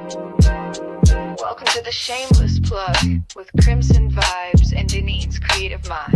Welcome to the Shameless Plug with Crimson Vibes and Denise's Creative Mind.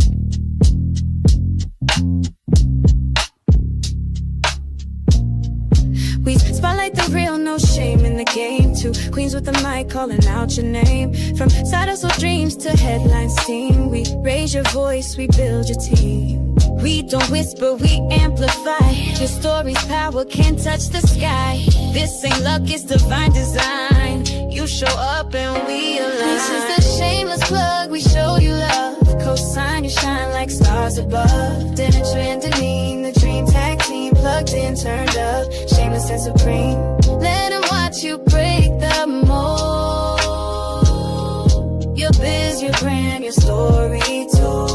We spotlight the real, no shame in the game. Two queens with the mic calling out your name. From side hustle dreams to headline steam, we raise your voice, we build your team. We don't whisper, we amplify. Your story's power can't touch the sky. This ain't luck, it's divine design. You show up and we align. This is the Shameless Plug, we show you love. Co-sign, you shine like stars above. Dennis and Deneen, the dream tag team. Plugged in, turned up, shameless and supreme. Let them watch you break the mold. Your biz, your brand, your story too.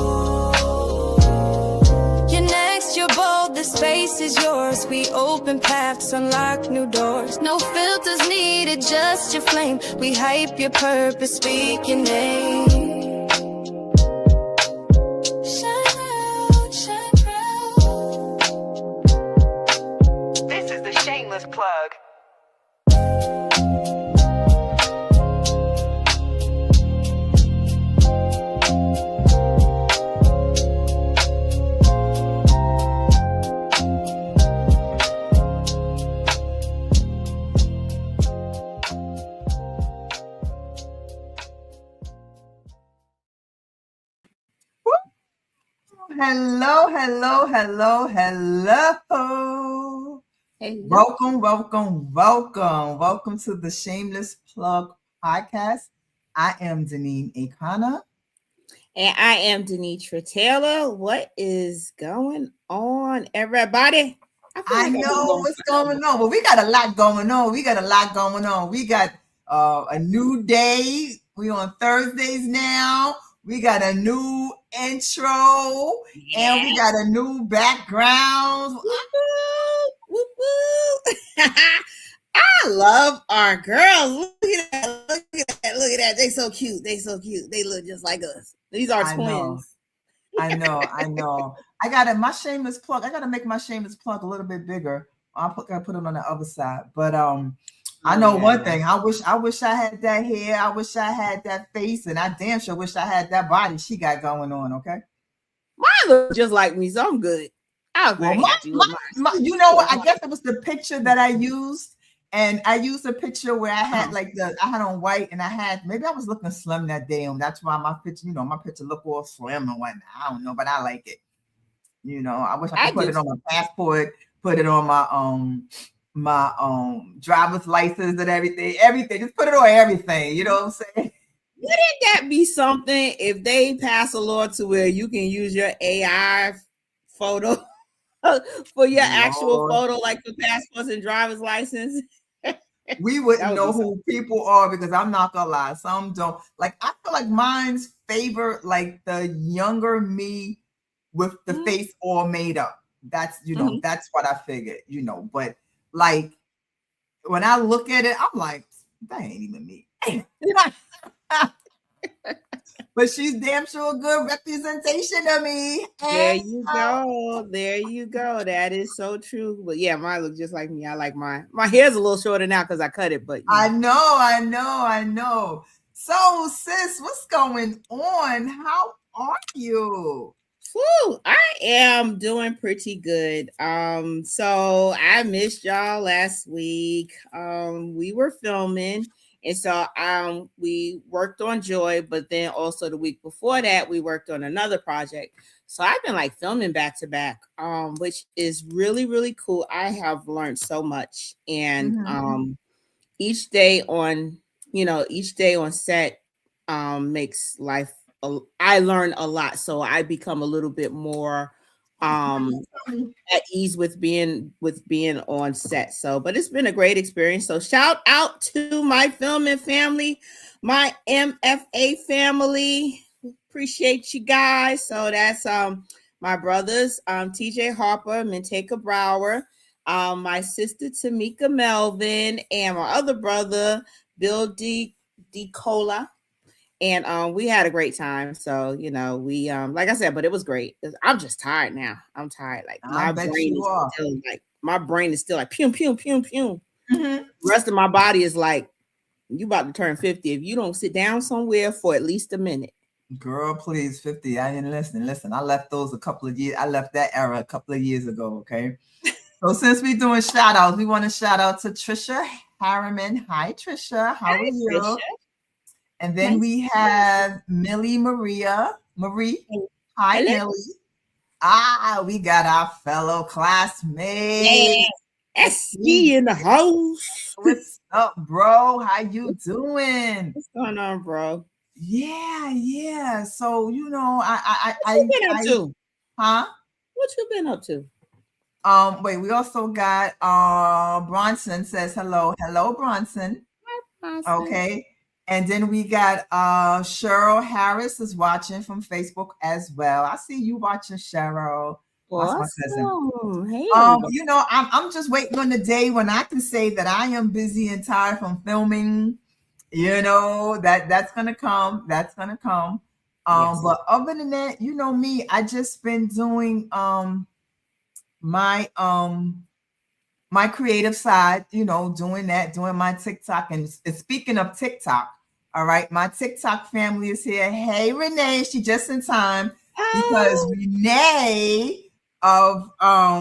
You're next, you're bold, the space is yours. We open paths, unlock new doors. No filters needed, just your flame. We hype your purpose, speak your name. Plug. Hello. Hey, Welcome to the Shameless Plug podcast. I am Deneen Akana. and I am Denitra Taylor. What is going on, everybody? I know what's going on. Well, we got a lot going on. We got a new day. We on Thursdays now. We got a new intro, and we got a new background. Woo-hoo. I love our girls. Look at that. They so cute. They look just like us. These are twins. I know. I gotta my shameless plug. I gotta make my shameless plug a little bit bigger. Gotta put it on the other side. But I know one thing. I wish I had that hair. I wish I had that face, and I damn sure wish I had that body she got going on. Okay. Mine look just like me, so I'm good. You know what? I guess it was the picture that I used, and I used a picture where I had I had on white, and maybe I was looking slim that day, and that's why my picture look all slim and whatnot. I don't know, but I like it. I wish I could put it on my passport, put it on my driver's license and everything. Just put it on everything. You know what I'm saying? Wouldn't that be something if they pass a law to where you can use your AI photo for your actual photo, like the passports and driver's license? We wouldn't know who people are, because I'm not gonna lie, some don't. Like, I feel like mine's favor like the younger me with the face all made up. That's that's what I figured, but like when I look at it, I'm like, that ain't even me. But she's damn sure a good representation of me. There you go. That is so true. But yeah, mine look just like me. I like mine. My hair's a little shorter now because I cut it. But I know. So, sis, what's going on? How are you? Whew, I am doing pretty good. So I missed y'all last week. We were filming. And so we worked on Joy, but then also the week before that, we worked on another project. So I've been like filming back to back, which is really, really cool. I have learned so much. And each day on set makes life, I learn a lot. So I become a little bit more at ease with being on set. So, but it's been a great experience. So shout out to my filming family, my MFA family. Appreciate you guys. So that's my brothers, TJ Harper, Minteka Brower, my sister Tamika Melvin, and my other brother, Bill D. Cola. And we had a great time. So, we like I said, but it was great. I'm just tired now. I'm tired. Like my brain is still like pew, pew, pew, pew. The rest of my body is like You about to turn 50 if you don't sit down somewhere for at least a minute. Girl, please, 50. I didn't listen. Listen, I left those a couple of years. I left that era a couple of years ago. Okay. So since we're doing shout outs, we want to shout out to Trisha Harriman. Hi, Trisha. How are you? Trisha. And then we have Millie Marie. Hi, Hello. Millie. We got our fellow classmate. Esky in the house. What's up, bro? How you doing? What's going on, bro? Yeah. So you know, What you been up to? Huh? What you been up to? Wait, we also got Bronson says hello. Hello, Bronson. Hi, Bronson. Okay. And then we got Cheryl Harris is watching from Facebook as well. I see you watching, Cheryl. Awesome. Hey, you know, I'm just waiting on the day when I can say that I am busy and tired from filming. You know, that's gonna come. That's gonna come. Yes. But other than that, you know me, I just been doing my creative side, you know, doing my TikTok. And speaking of TikTok, all right, my TikTok family is here. Hey, Renee, she just in time because Renee of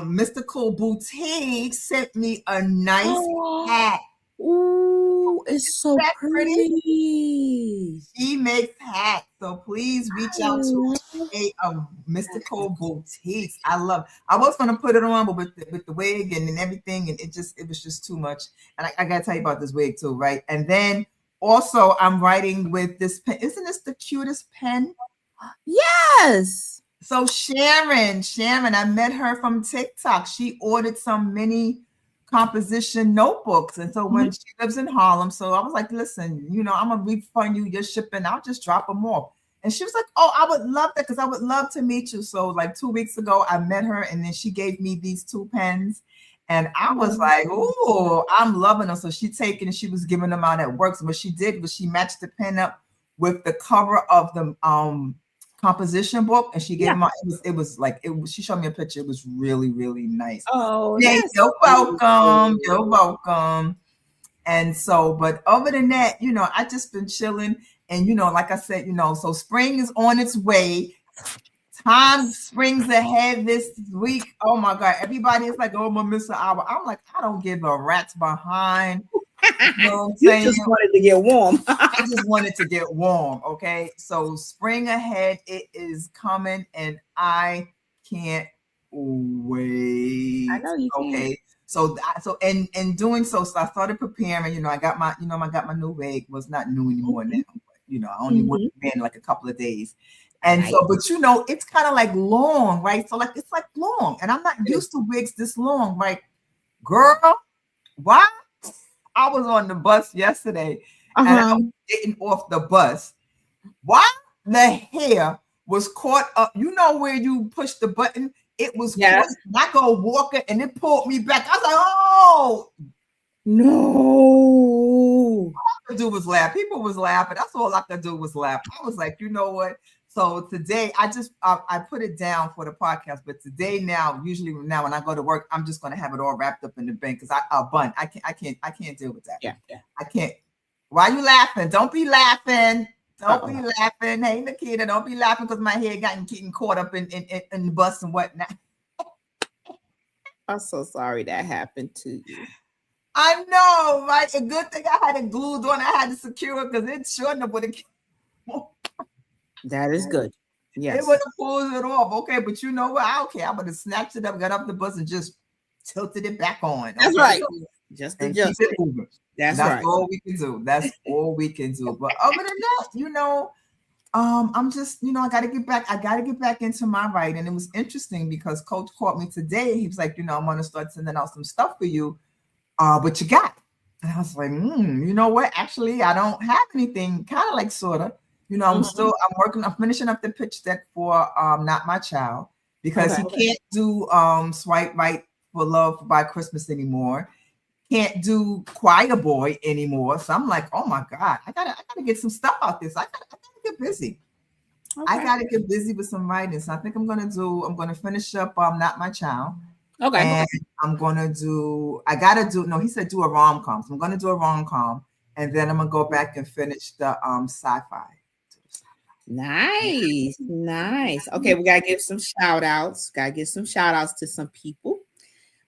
Mystical Boutique sent me a nice hat. Ooh, it's so pretty. She makes hats, so please reach out to Renee of Mystical Boutiques. I was gonna put it on, but with the wig and everything, and it was just too much. And I gotta tell you about this wig too, right? And then also I'm writing with this pen. Isn't this the cutest pen? Yes. So Sharon, I met her from TikTok. She ordered some mini composition notebooks. And so when she lives in Harlem, so I was like, listen, you know, I'm gonna refund you your shipping. I'll just drop them off. And she was like, oh, I would love that because I would love to meet you. So like 2 weeks ago, I met her and then she gave me these 2 pens. And I was like, oh, I'm loving them. So she was giving them out at work. So what she did was she matched the pen up with the cover of the composition book, and she gave them. She showed me a picture. It was really, really nice. Oh, yeah, you're welcome. You're welcome. And so, but other than that, you know, I just been chilling, and you know, like I said, you know, so spring is on its way. Time springs ahead this week. Oh my God, everybody is like, oh, I'm gonna miss an hour. I'm like, I don't give a rat's behind. You know what I'm saying? Just wanted to get warm. I just wanted to get warm. Okay. So spring ahead, it is coming and I can't wait. I know you can. Okay. So and doing so I started preparing, you know, I got my new wig. Was not new anymore now, but you know, I only went in like a couple of days. And so, but you know, it's kind of like long, right? So like, it's like long and I'm not used to wigs this long, right? Girl, why? I was on the bus yesterday and I was getting off the bus. Why the hair was caught up? You know where you push the button? It was caught, and I go walking and it pulled me back. I was like, oh no. All I could do was laugh. People was laughing. That's all I could do was laugh. I was like, you know what? So today I put it down for the podcast, but today usually now when I go to work, I'm just gonna have it all wrapped up in the bin because I can't deal with that. Yeah. I can't. Why are you laughing? Don't be laughing. Don't be laughing. Hey, Nikita, don't be laughing because my hair getting caught up in the bus and whatnot. I'm so sorry that happened to you. I know, right? A good thing I had it glued on. I had to secure it because it sure enough would have. That is good. Yes. It would have pulled it off. Okay, but you know what? I don't care. I would have snatched it up, got off the bus, and just tilted it back on. Okay? That's right. Just keep it moving. That's right. All we can do. That's all we can do. But other than that, you know, I'm just, you know, I gotta get back into my writing. And it was interesting because Coach called me today. He was like, you know, I'm gonna start sending out some stuff for you. What you got? And I was like, you know what? Actually, I don't have anything, kind of like sorta. You know, I'm finishing up the pitch deck for Not My Child because he can't do Swipe Right for Love by Christmas anymore. Can't do Choir Boy anymore. So I'm like, oh my God, I gotta get some stuff out there. So I gotta get busy. Okay. I gotta get busy with some writing. So I think I'm gonna finish up Not My Child. Okay. And I'm gonna do, he said do a rom-com. So I'm gonna do a rom-com. and then I'm gonna go back and finish the sci-fi. Nice, nice. Okay, we gotta give some shout outs. Gotta give some shout outs to some people.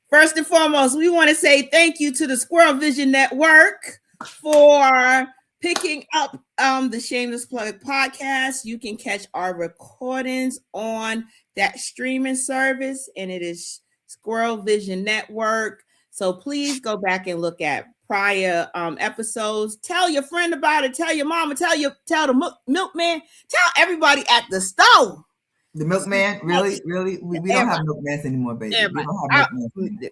First and foremost, we want to say thank you to the Squirrel Vision Network for picking up the Shameless Plug podcast. You can catch our recordings on that streaming service, and it is Squirrel Vision Network. So please go back and look at prior episodes. Tell your friend about it. Tell your mama. Tell the milkman. Tell everybody at the store. The milkman, really? We don't have milkmans anymore, baby. We don't have milkmans.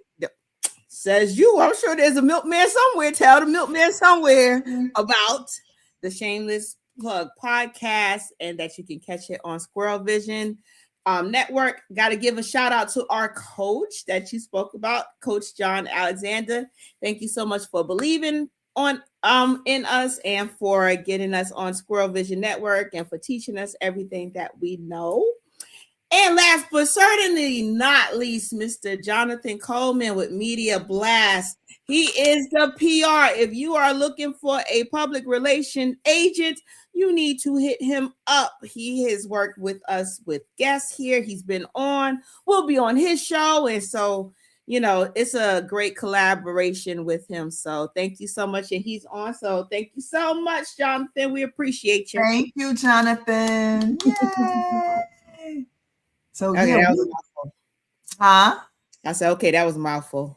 Says you. I'm sure there's a milkman somewhere. Tell the milkman somewhere about the Shameless Plug podcast, and that you can catch it on Squirrel Vision Network. Got to give a shout out to our coach that you spoke about, Coach John Alexander. Thank you so much for believing on in us, and for getting us on Squirrel Vision Network, and for teaching us everything that we know. And last but certainly not least, Mr. Jonathan Coleman with Media Blast. He is the PR. If you are looking for a public relation agent, you need to hit him up. He has worked with us with guests here. He's been on. We'll be on his show. And so, it's a great collaboration with him. So thank you so much. And he's on. So thank you so much, Jonathan. We appreciate you. Thank you, Jonathan. Yay. So okay, yeah, that was a mouthful. Huh? I said, okay, that was a mouthful.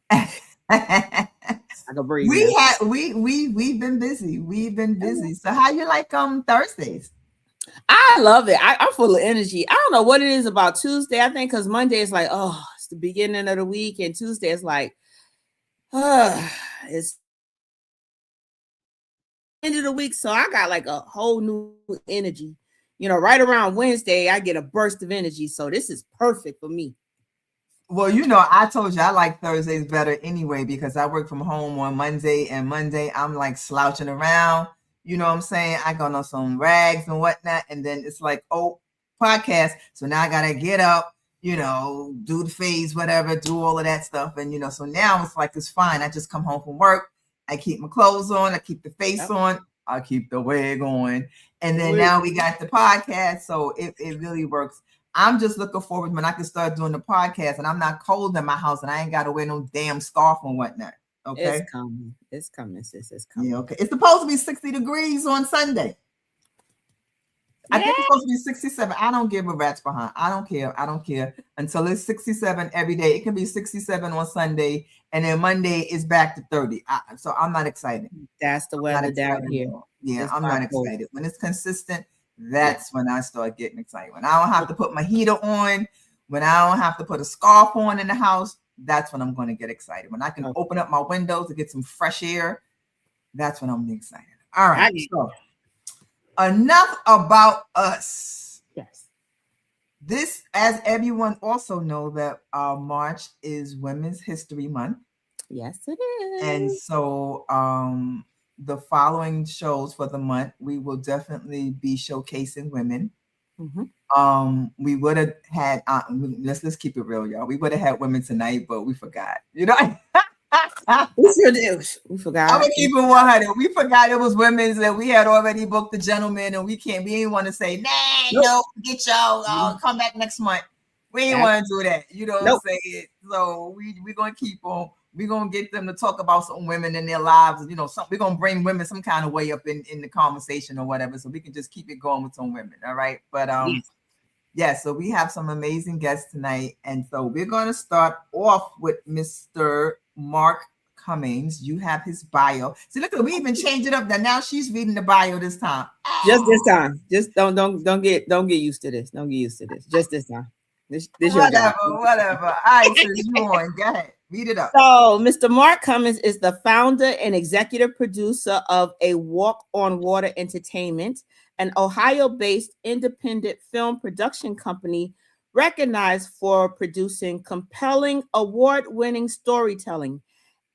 I can breathe. We've been busy. We've been busy. So how you like Thursdays? I love it. I'm full of energy. I don't know what it is about Tuesday. I think because Monday is like, oh, it's the beginning of the week, and Tuesday is like, it's end of the week. So I got like a whole new energy. Right around Wednesday, I get a burst of energy. So this is perfect for me. Well, I told you I like Thursdays better anyway, because I work from home on Monday, and Monday I'm like slouching around. You know what I'm saying? I got on some rags and whatnot, and then it's like, oh, podcast. So now I got to get up, do the phase, whatever, do all of that stuff. And, so now it's like, it's fine. I just come home from work. I keep my clothes on. I keep the face on. I keep the wig on. And then now we got the podcast. So it really works. I'm just looking forward when I can start doing the podcast, and I'm not cold in my house, and I ain't got to wear no damn scarf and whatnot. Okay. It's coming, sis. It's coming. Yeah, okay. It's supposed to be 60 degrees on Sunday. I think it's supposed to be 67. I don't give a rat's behind. I don't care until it's 67 every day. It can be 67 on Sunday, and then Monday is back to 30. So I'm not excited. That's the weather down here. Yeah, I'm not excited. When it's consistent, that's when I start getting excited. When I don't have to put my heater on, when I don't have to put a scarf on in the house, that's when I'm going to get excited. When I can open up my windows to get some fresh air, that's when I'm excited. All right. So enough about us. Yes. This, as everyone also know, that March is Women's History Month. Yes, it is. And so the following shows for the month, we will definitely be showcasing women. Mm-hmm. We would have had let's keep it real, y'all. We would have had women tonight, but we forgot. We forgot. I'm gonna keep it 100. We forgot it was women's, that we had already booked the gentleman, and we didn't want to say, no, get y'all, come back next month. We didn't want to do that. You know what I'm saying? So we're gonna keep on. We're going to get them to talk about some women in their lives. We're going to bring women some kind of way up in the conversation or whatever, so we can just keep it going with some women. All right. But so we have some amazing guests tonight. And so we're going to start off with Mr. Mark Cummings. You have his bio. See, look, we even changed it up. Now she's reading the bio this time. Just this time. Just don't get used to this. Don't get used to this. Just this time. This whatever. All right, so you on. Go ahead. Read it up. So, Mr. Mark Cummings is the founder and executive producer of A Walk on Water Entertainment, an Ohio-based independent film production company recognized for producing compelling, award-winning storytelling.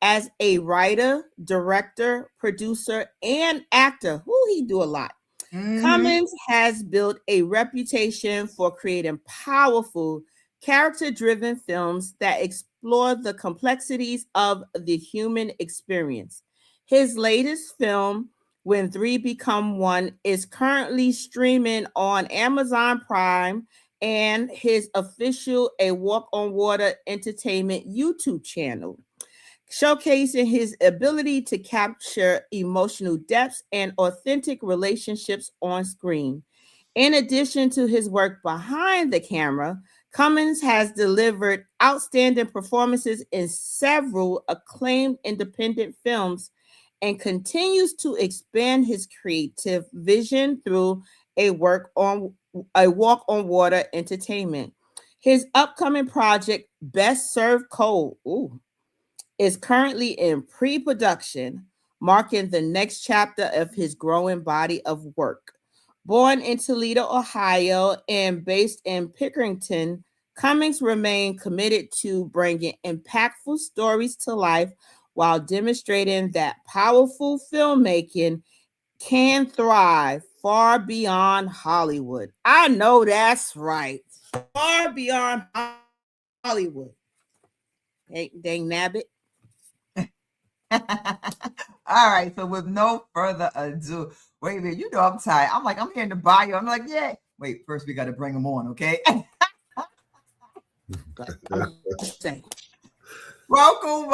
As a writer, director, producer, and actor, he do a lot. Mm-hmm. Cummings has built a reputation for creating powerful, character-driven films that explore the complexities of the human experience. His latest film, When Three Become One, is currently streaming on Amazon Prime and his official A Walk on Water Entertainment YouTube channel, showcasing his ability to capture emotional depths and authentic relationships on screen. In addition to his work behind the camera, Cummings has delivered outstanding performances in several acclaimed independent films and continues to expand his creative vision through a walk on water entertainment. His upcoming project, Best Served Cold, is currently in pre-production, marking the next chapter of his growing body of work. Born in Toledo, Ohio, and based in Pickerington, Cummings remained committed to bringing impactful stories to life while demonstrating that powerful filmmaking can thrive far beyond Hollywood. I know that's right. Far beyond Hollywood. Hey, dang nabbit. All right, so with no further ado, wait a minute, you know I'm tired. I'm like, I'm here in the bio. I'm like, yeah. Wait, first we got to bring them on, okay? Welcome,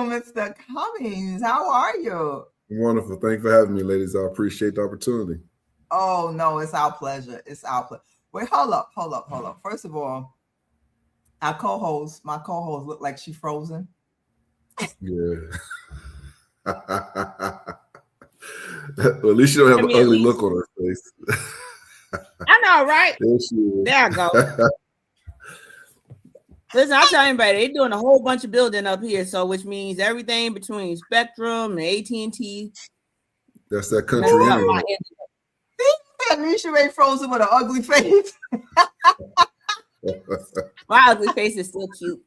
Mr. Cummings. How are you? Wonderful. Thanks for having me, ladies. I appreciate the opportunity. Oh, no, it's our pleasure. It's our pleasure. Wait, hold up. First of all, my co-host look like she frozen. Yeah. Well, at least you don't have an ugly look on her face. I know, right? There I go. Listen, I'll tell anybody, they're doing a whole bunch of building up here, so which means everything between Spectrum and AT&T. That's that country internet. At least you ain't frozen with an ugly face. My ugly face is still cute.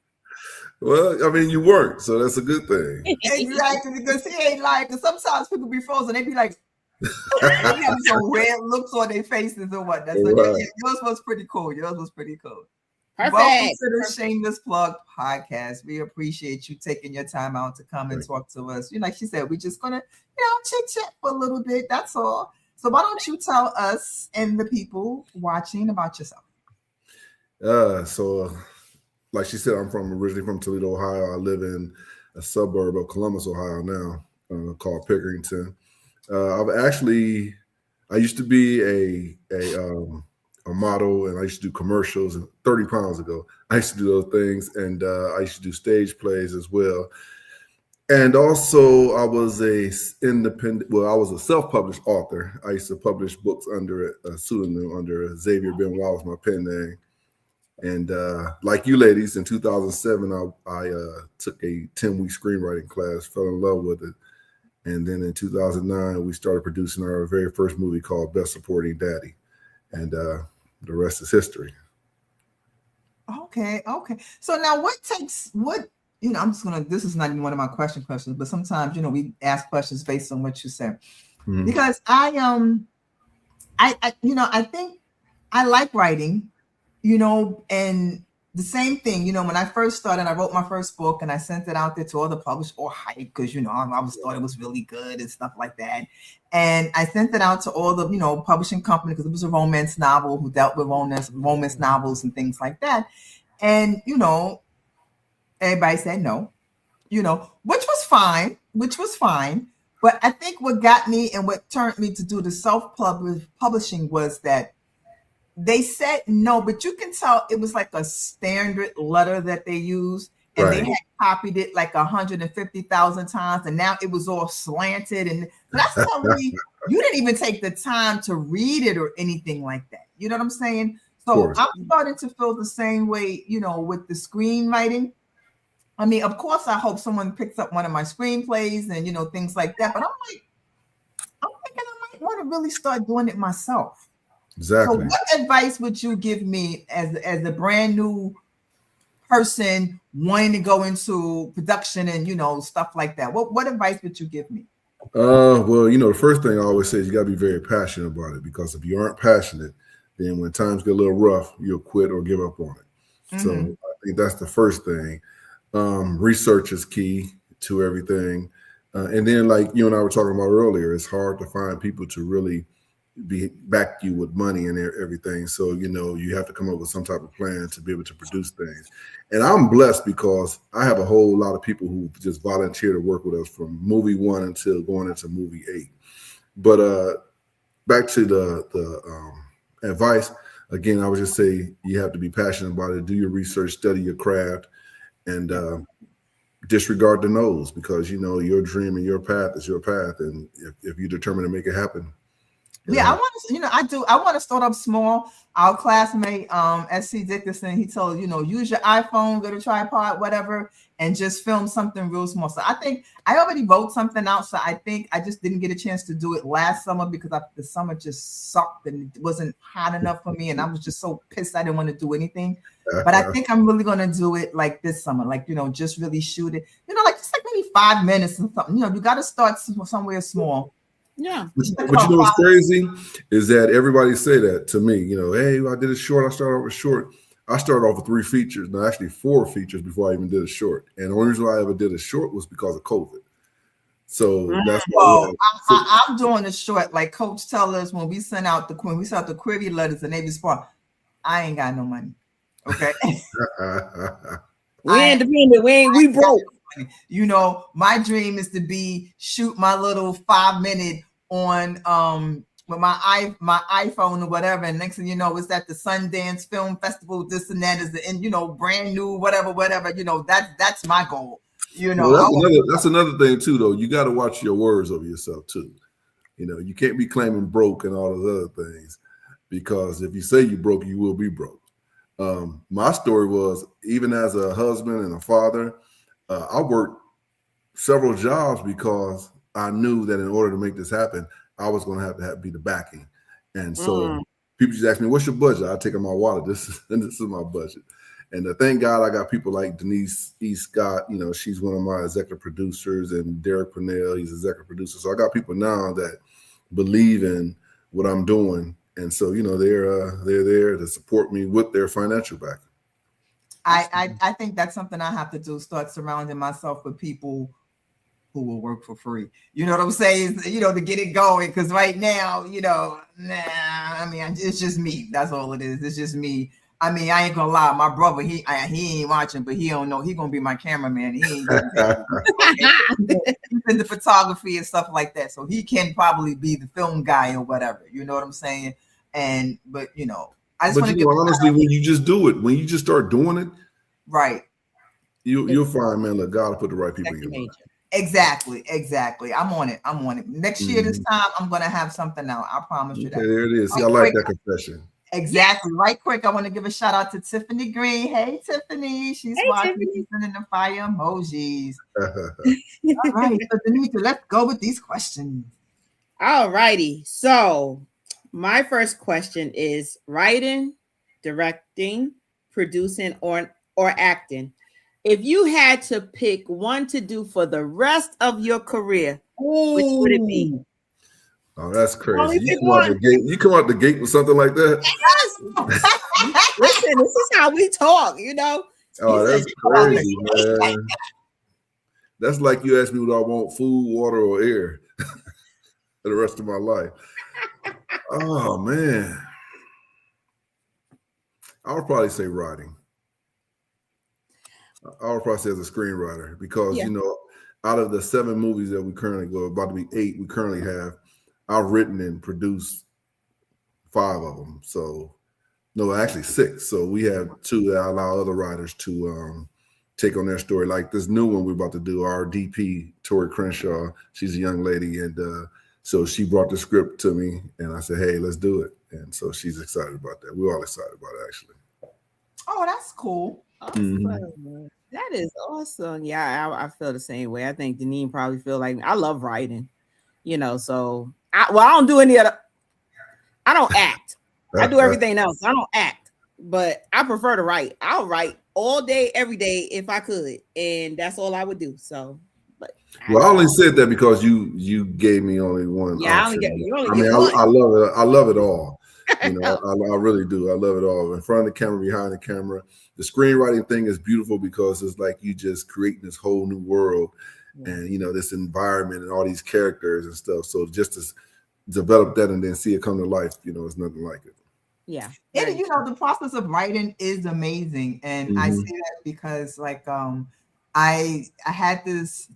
Well, I mean, you weren't, so that's a good thing. Exactly, because he ain't like, because sometimes people be frozen, they be like, they have some red looks on their faces or whatnot. So yours was pretty cool. Perfect. Welcome to the Shameless Plug podcast. We appreciate you taking your time out to come and talk to us. Like she said, we're just gonna, chit chat for a little bit. That's all. So why don't you tell us and the people watching about yourself? Like she said, I'm originally from Toledo, Ohio. I live in a suburb of Columbus, Ohio now, called Pickerington. I used to be a model, and I used to do commercials. And 30 pounds ago, I used to do those things, and I used to do stage plays as well. And also, I was a self-published author. I used to publish books under a pseudonym, under Xavier Benoit was my pen name. And like you ladies, in 2007, I took a 10-week screenwriting class, fell in love with it. And then in 2009, we started producing our very first movie called Best Supporting Daddy. And the rest is history. Okay. So now I'm just going to, this is not even one of my questions, but sometimes, we ask questions based on what you said. Mm-hmm. Because I think I like writing, and the same thing, when I first started, I wrote my first book and I sent it out there to all the publishers, or hype, because, I thought it was really good and stuff like that. And I sent it out to all the, publishing companies, because it was a romance novel who dealt with romance novels and things like that. And, everybody said no, which was fine. But I think what got me and what turned me to do the self-publishing was that they said no, but you can tell it was like a standard letter that they used, and they had copied it like 150,000 times, and now it was all slanted. And that's telling me you didn't even take the time to read it or anything like that. You know what I'm saying? So I'm starting to feel the same way, with the screenwriting. I mean, of course, I hope someone picks up one of my screenplays and, things like that. But I'm thinking I might want to really start doing it myself. Exactly. So what advice would you give me as a brand new person wanting to go into production and, stuff like that? What advice would you give me? Well, the first thing I always say is you got to be very passionate about it, because if you aren't passionate, then when times get a little rough, you'll quit or give up on it. Mm-hmm. So I think that's the first thing. Research is key to everything. And then, like you and I were talking about earlier, it's hard to find people to really back you with money and everything. So, you have to come up with some type of plan to be able to produce things. And I'm blessed because I have a whole lot of people who just volunteer to work with us from movie 1 until going into movie 8. But back to the advice, again, I would just say you have to be passionate about it, do your research, study your craft, and disregard the no's, because your dream and your path is your path. And if you're determined to make it happen. Yeah, I want to, I want to start up small. Our classmate, SC Dickinson, he told, use your iPhone, get a tripod, whatever, and just film something real small. So I think I already wrote something out. So I think I just didn't get a chance to do it last summer because the summer just sucked and it wasn't hot enough for me. And I was just so pissed I didn't want to do anything. But I think I'm really going to do it like this summer, like, just really shoot it, just like maybe 5 minutes and something. You got to start somewhere small. Yeah. But what's crazy is that everybody say that to me, hey, I did a short. I started off with short. I started off with 3 features, no, actually 4 features before I even did a short. And the only reason why I ever did a short was because of COVID. So that's why I'm doing a short, like Coach tell us when we send out the query letters and they respond, I ain't got no money. Okay. We independent. We broke. My dream is to shoot my little 5-minute on with my iPhone or whatever, and next thing you know, it's at the Sundance Film Festival. This and that is brand new, whatever. That's my goal. Well, that's another thing too, though. You got to watch your words of yourself too. You can't be claiming broke and all those other things, because if you say you broke, you will be broke. My story was, even as a husband and a father, I worked several jobs because I knew that in order to make this happen, I was going to have to be the backing. And so people just ask me, what's your budget? I take out my wallet. This is my budget. And thank God I got people like Denise E. Scott. She's one of my executive producers, and Derek Purnell, he's executive producer. So I got people now that believe in what I'm doing. And so, they're there to support me with their financial backing. I think that's something I have to do, start surrounding myself with people who will work for free. You know what I'm saying? To get it going. Because right now, it's just me. That's all it is. It's just me. I ain't gonna lie. My brother, he ain't watching, but he don't know. He gonna be my cameraman. He ain't he's into photography and stuff like that. So he can probably be the film guy or whatever. You know what I'm saying? But I just want to give honestly, when you just do it, when you just start doing it, right, you'll find, man, look, God will put the right people in your life. Exactly. I'm on it. Next year, this time, I'm gonna have something out. I promise you that. There it is. See, I like that confession. Exactly. Right quick, I want to give a shout out to Tiffany Green. Hey, Tiffany. She's watching. She's sending the fire emojis. All right. So, Denise, let's go with these questions. All righty. So, my first question is writing, directing, producing, or acting. If you had to pick one to do for the rest of your career, which would it be? Oh, that's crazy. You come out the gate with something like that? Yes. Listen, this is how we talk, Oh, that's crazy, man. That's like you asked me what I want, food, water, or air for the rest of my life. Oh, man. I would probably say writing. I would probably say as a screenwriter, because, out of the 7 movies that we currently about to be 8, we currently have, I've written and produced 5 of them. So, no, actually 6. So we have 2 that I allow other writers to take on their story. Like this new one we're about to do, our DP, Tori Crenshaw, she's a young lady. And so she brought the script to me and I said, hey, let's do it. And so she's excited about that. We're all excited about it, actually. Oh, that's cool. Awesome. That is awesome. Yeah, I feel the same way. I think Deneen probably feel like I love writing, so I don't do any other. I don't act. I do everything else. I don't act, but I prefer to write. I'll write all day, every day if I could, and that's all I would do. So, but I only said that because you gave me only one. Yeah, option. I love it. I love it all. I really do. I love it all. In front of the camera, behind the camera. The screenwriting thing is beautiful because it's like you just creating this whole new world. and this environment and all these characters and stuff. So just to develop that and then see it come to life, it's nothing like it. Yeah. The process of writing is amazing, and I say that because I had this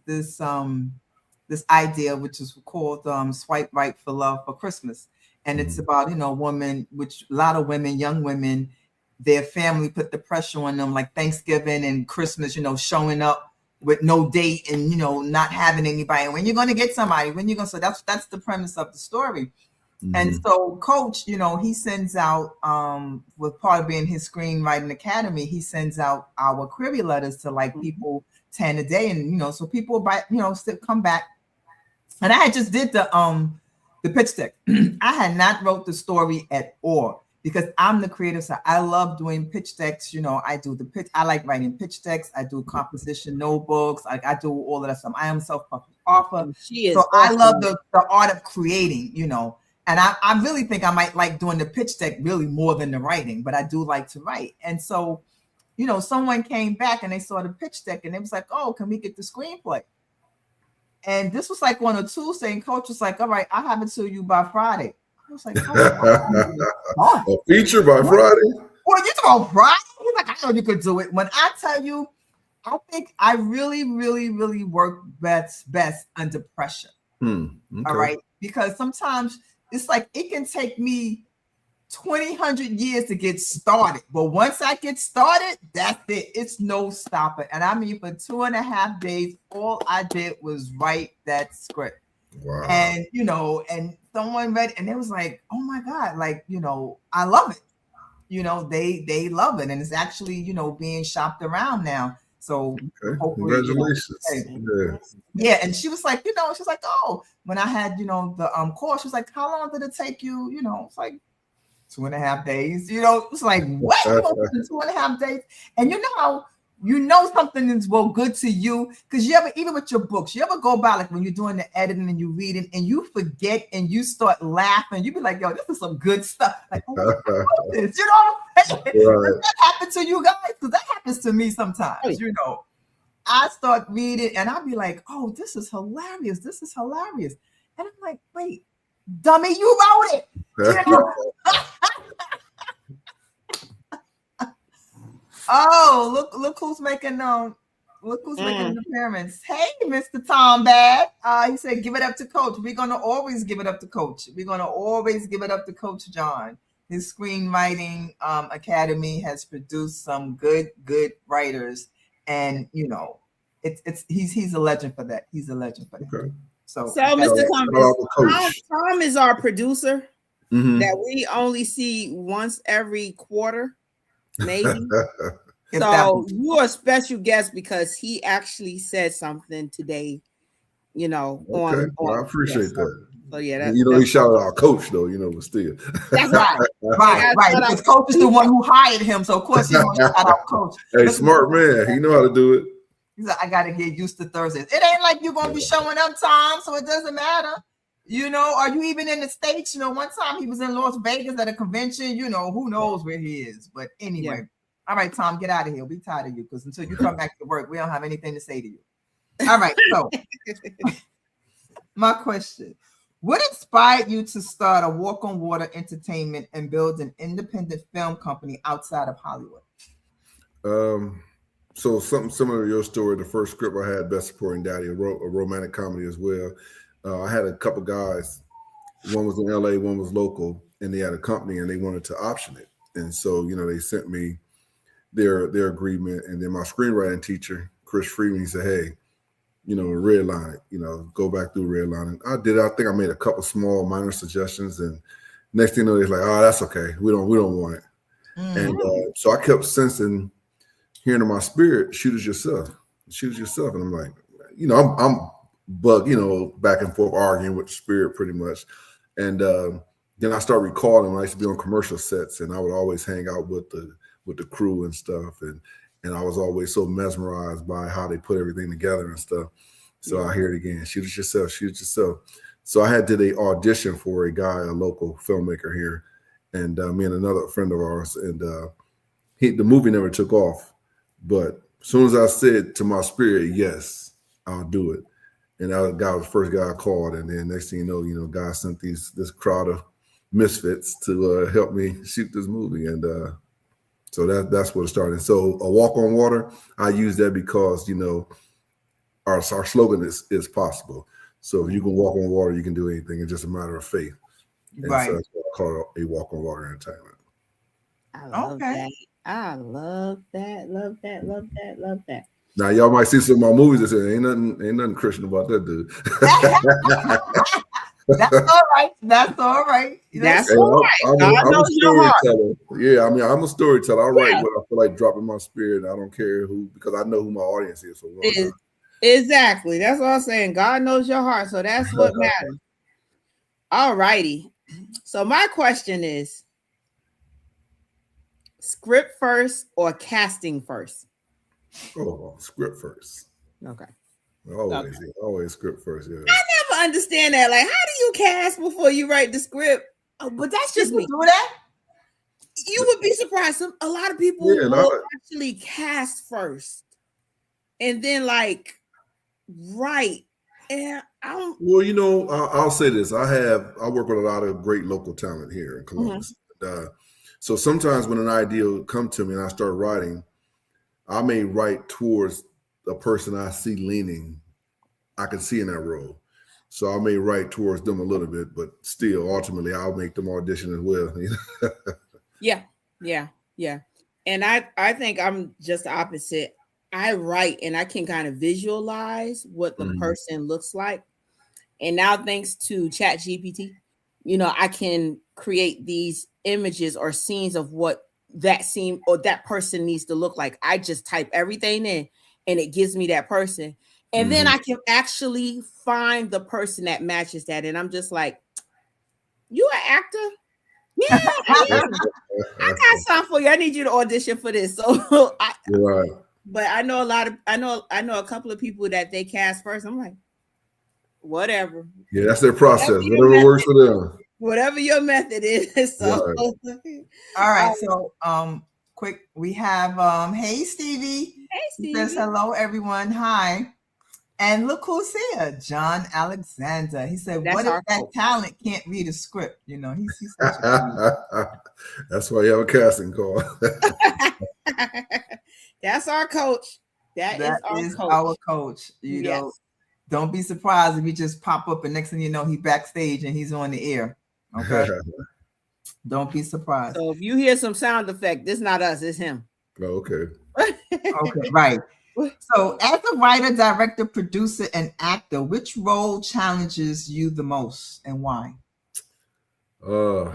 idea which is called Swipe Right for Love for Christmas, and it's about women, which a lot of women, young women, their family put the pressure on them, like Thanksgiving and Christmas, showing up with no date and not having anybody. When you're going to get somebody, so that's the premise of the story. And so Coach, he sends out with part of being his screenwriting academy, he sends out our query letters to people 10 a day, and so people buy, still come back. And I had just did the pitch deck. I had not wrote the story at all because I'm the creative side. I love doing pitch decks. I do the pitch. I like writing pitch decks. I do composition notebooks. I do all of that stuff. I am self-published author. So awesome. I love the art of creating, and I really think I might like doing the pitch deck really more than the writing, but I do like to write. And so, someone came back and they saw the pitch deck and it was like, oh, can we get the screenplay? And this was on a Tuesday, and Coach was like, all right, I'll have it to you by Friday. I was like, oh, a feature by Friday? Well, you talking about Friday? He's like, I know you could do it. When I tell you, I think I really, really, really work best under pressure. Okay. All right. Because sometimes it's it can take me 200 years to get started. But once I get started, that's it. It's no stopping. And I mean, for 2.5 days, all I did was write that script. Wow. And, and someone read it and it was like, oh my God, I love it. They love it. And it's actually, being shopped around now. So hopefully, congratulations. Yeah. And she was like, she's like, oh, when I had, the course, she was like, how long did it take you? It's like 2.5 days. It's like, what? 2.5 days. And how something is good to you, because you ever, even with your books, you ever go by when you're doing the editing and you read it and you forget and you start laughing, you be like, yo, this is some good stuff. Like, oh, this, Right. Does that happen to you guys? Because that happens to me sometimes. I start reading and I'll be like, oh, this is hilarious. This is hilarious. And I'm like, wait, dummy, you wrote it. Oh, look who's making making an appearance. Hey, Mr. Tom Bad. He said, give it up to Coach. We're gonna always give it up to Coach. We're gonna always give it up to Coach John. His screenwriting academy has produced some good writers, and he's a legend for that. He's a legend for that. Okay. So Mr. Cummins, Tom is our producer that we only see once every quarter, maybe. So you're a special guest because he actually said something today, Okay. I appreciate that. So yeah, he shouted out Coach though, but still. That's right. right. Because Coach is the one who hired him, so of course he wants to shout out Coach. Hey, smart man, he know how to do it. He's like, I gotta get used to Thursdays. It ain't like you're gonna be showing up, Tom, so it doesn't matter. Are you even in the States? One time he was in Las Vegas at a convention, who knows where he is. But anyway. Yeah. All right, Tom, get out of here. We're tired of you because until you come back to work, we don't have anything to say to you. All right, so my question. What inspired you to start a Walk on Water Entertainment and build an independent film company outside of Hollywood? So something similar to your story, the first script I had, Best Supporting Daddy, a romantic comedy as well. I had a couple guys. One was in LA, one was local, and they had a company and they wanted to option it. And so, they sent me their agreement, and then my screenwriting teacher, Chris Freeman, he said, hey, redline it, go back through redlining. I did. I think I made a couple small minor suggestions, and next thing you know, they're like, oh, that's okay. We don't want it. And so I kept sensing, hearing in my spirit, shoot it yourself. And I'm like, I'm bug, back and forth arguing with the spirit pretty much. And then I started recalling when I used to be on commercial sets, and I would always hang out with the crew and stuff, and I was always so mesmerized by how they put everything together and stuff. So I hear it again, shoot it yourself. So I had did a audition for a guy, a local filmmaker here, and me and another friend of ours, and the movie never took off. But as soon as I said to my spirit, yes, I'll do it, And that guy was the first guy I called. And then next thing you know, God sent this crowd of misfits to help me shoot this movie. And so that's what it started. So a walk on water, I use that because, our slogan is possible. So if you can walk on water, you can do anything. It's just a matter of faith. And Right. so that's what I call it, a walk on water entertainment. I love Okay. that. I love that. Love that. Love that. Love that. Now y'all might see some of my movies that say ain't nothing Christian about that dude. That's all right. That's all right. That's Hey, all right. I'm a your heart. storyteller. Yeah, I mean, I'm a storyteller. I write what I feel like dropping my spirit. I don't care who, because I know who my audience is for a long time. Exactly. That's what I'm saying. God knows your heart. So that's what matters. All righty. So my question is, script first or casting first? Oh, script first. Okay. Always script first. Yeah. I never understand that. Like, how do you cast before you write the script? Oh, but that's just me. Do that? You would be surprised. A lot of people will actually cast first and then write. And Well, I'll say this. I work with a lot of great local talent here in Columbus. Mm-hmm. So sometimes when an idea will come to me and I start writing, I may write towards a person I see leaning, I can see in that role. So I may write towards them a little bit, but still, ultimately, I'll make them audition as well. Yeah. And I think I'm just the opposite. I write and I can kind of visualize what the person looks like. And now, thanks to ChatGPT, I can create these images or scenes of what that scene or that person needs to look like. I just type everything in and it gives me that person. And then I can actually find the person that matches that. And I'm just like, you an actor? Yeah, I got something for you. I need you to audition for this. So but I know a couple of people that they cast first. I'm like, whatever. Yeah, that's their process. Whatever works for them. Whatever your method is. So all right. So quick, we have hey Stevie. Hey Stevie. He says hello everyone. Hi. And look who's here, John Alexander. He said, "What if that talent can't read a script?" He's such a That's why you have a casting call. That's our coach. That is our coach. You know, don't be surprised if he just pop up and next thing you know, he's backstage and he's on the air. Okay. Don't be surprised. So if you hear some sound effect, this is not us, it's him. Oh, okay. Okay, right. So as a writer, director, producer, and actor, which role challenges you the most and why? This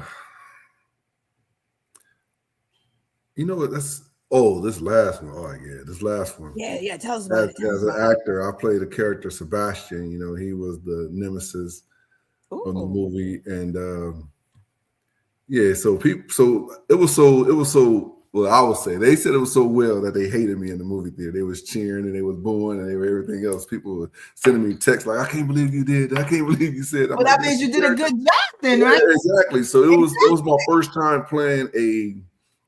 last one. Oh yeah, this last one. Yeah. Tell us about it. As an actor, I played a character, Sebastian. He was the nemesis on the movie, and so it was so. Well, I would say they said it was so well that they hated me in the movie theater. They was cheering and they was booing and they were everything else. People were sending me texts like, "I can't believe you did. I can't believe you said." Well, that means you did a good job, then, right? Yeah, exactly. So it was my first time playing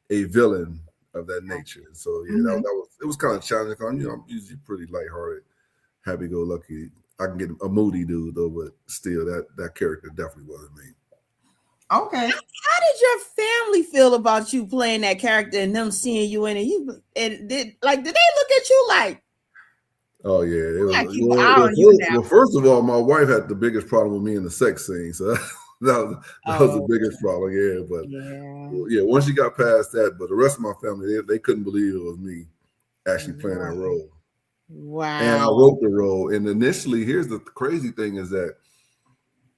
a villain of that nature. So yeah, it was kind of challenging. I'm usually pretty lighthearted, happy-go-lucky. I can get a moody dude though, but still, that character definitely wasn't me. Okay. How did your family feel about you playing that character and them seeing you in it? Did they look at you like? Oh yeah. Well, first of all, my wife had the biggest problem with me in the sex scene, so that was the biggest problem. Yeah, but once you got past that, but the rest of my family, they couldn't believe it was me actually playing that role. Wow. And I wrote the role. And initially, here's the crazy thing is that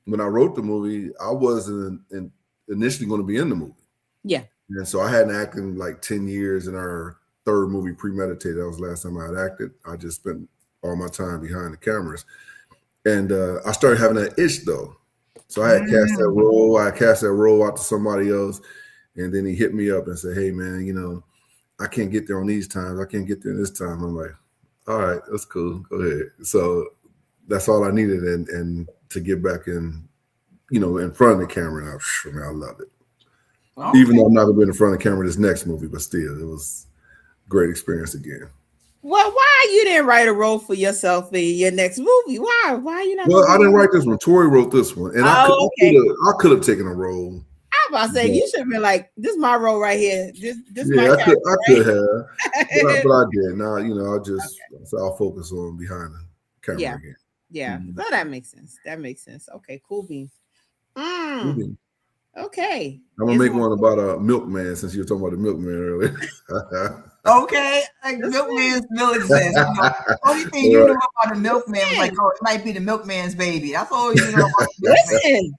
when I wrote the movie, I wasn't initially going to be in the movie. Yeah. And so I hadn't acted in like 10 years in our third movie, Premeditated. That was the last time I had acted. I just spent all my time behind the cameras. And I started having that itch though. So I had cast that role. I cast that role out to somebody else. And then he hit me up and said, "Hey man, I can't get there on these times. I can't get there this time." I'm like, "All right, that's cool. Go ahead." So that's all I needed. And to get back in, in front of the camera. And I love it. Okay. Even though I'm not going to be in front of the camera this next movie, but still, it was a great experience again. Well, why you didn't write a role for yourself in your next movie? Why? Why you not? Well, I didn't write this one. Tori wrote this one, and I could have taken a role. I'm about to say you should have been like, "This is my role right here. This my I character." I could have, but I did. Now I'll focus on behind the camera again. Yeah. Well, that makes sense. Okay, cool beans. Okay. I'm gonna make one about a milkman since you were talking about the milkman earlier. Okay, like milkman still exists. Only thing you know about the milkman was like, it might be the milkman's baby. That's all you know about the milkman.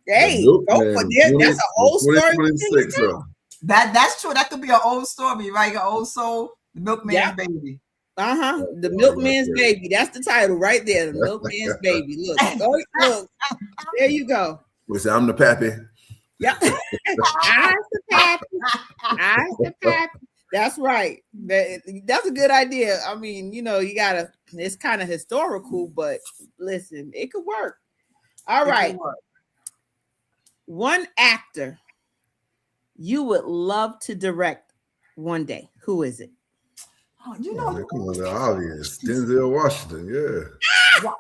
Hey, go for this. That's an old story. That's true. That could be an old story, right? An old soul, the milkman's baby. The milkman's baby. That's the title right there. The milkman's baby. Look. There you go. I'm the pappy. Yep. I'm the pappy. That's right. That's a good idea. I mean, you gotta. It's kind of historical, but listen, it could work. All right. One actor you would love to direct one day. Who is it? Oh, come on, the obvious. Denzel Washington. Yeah.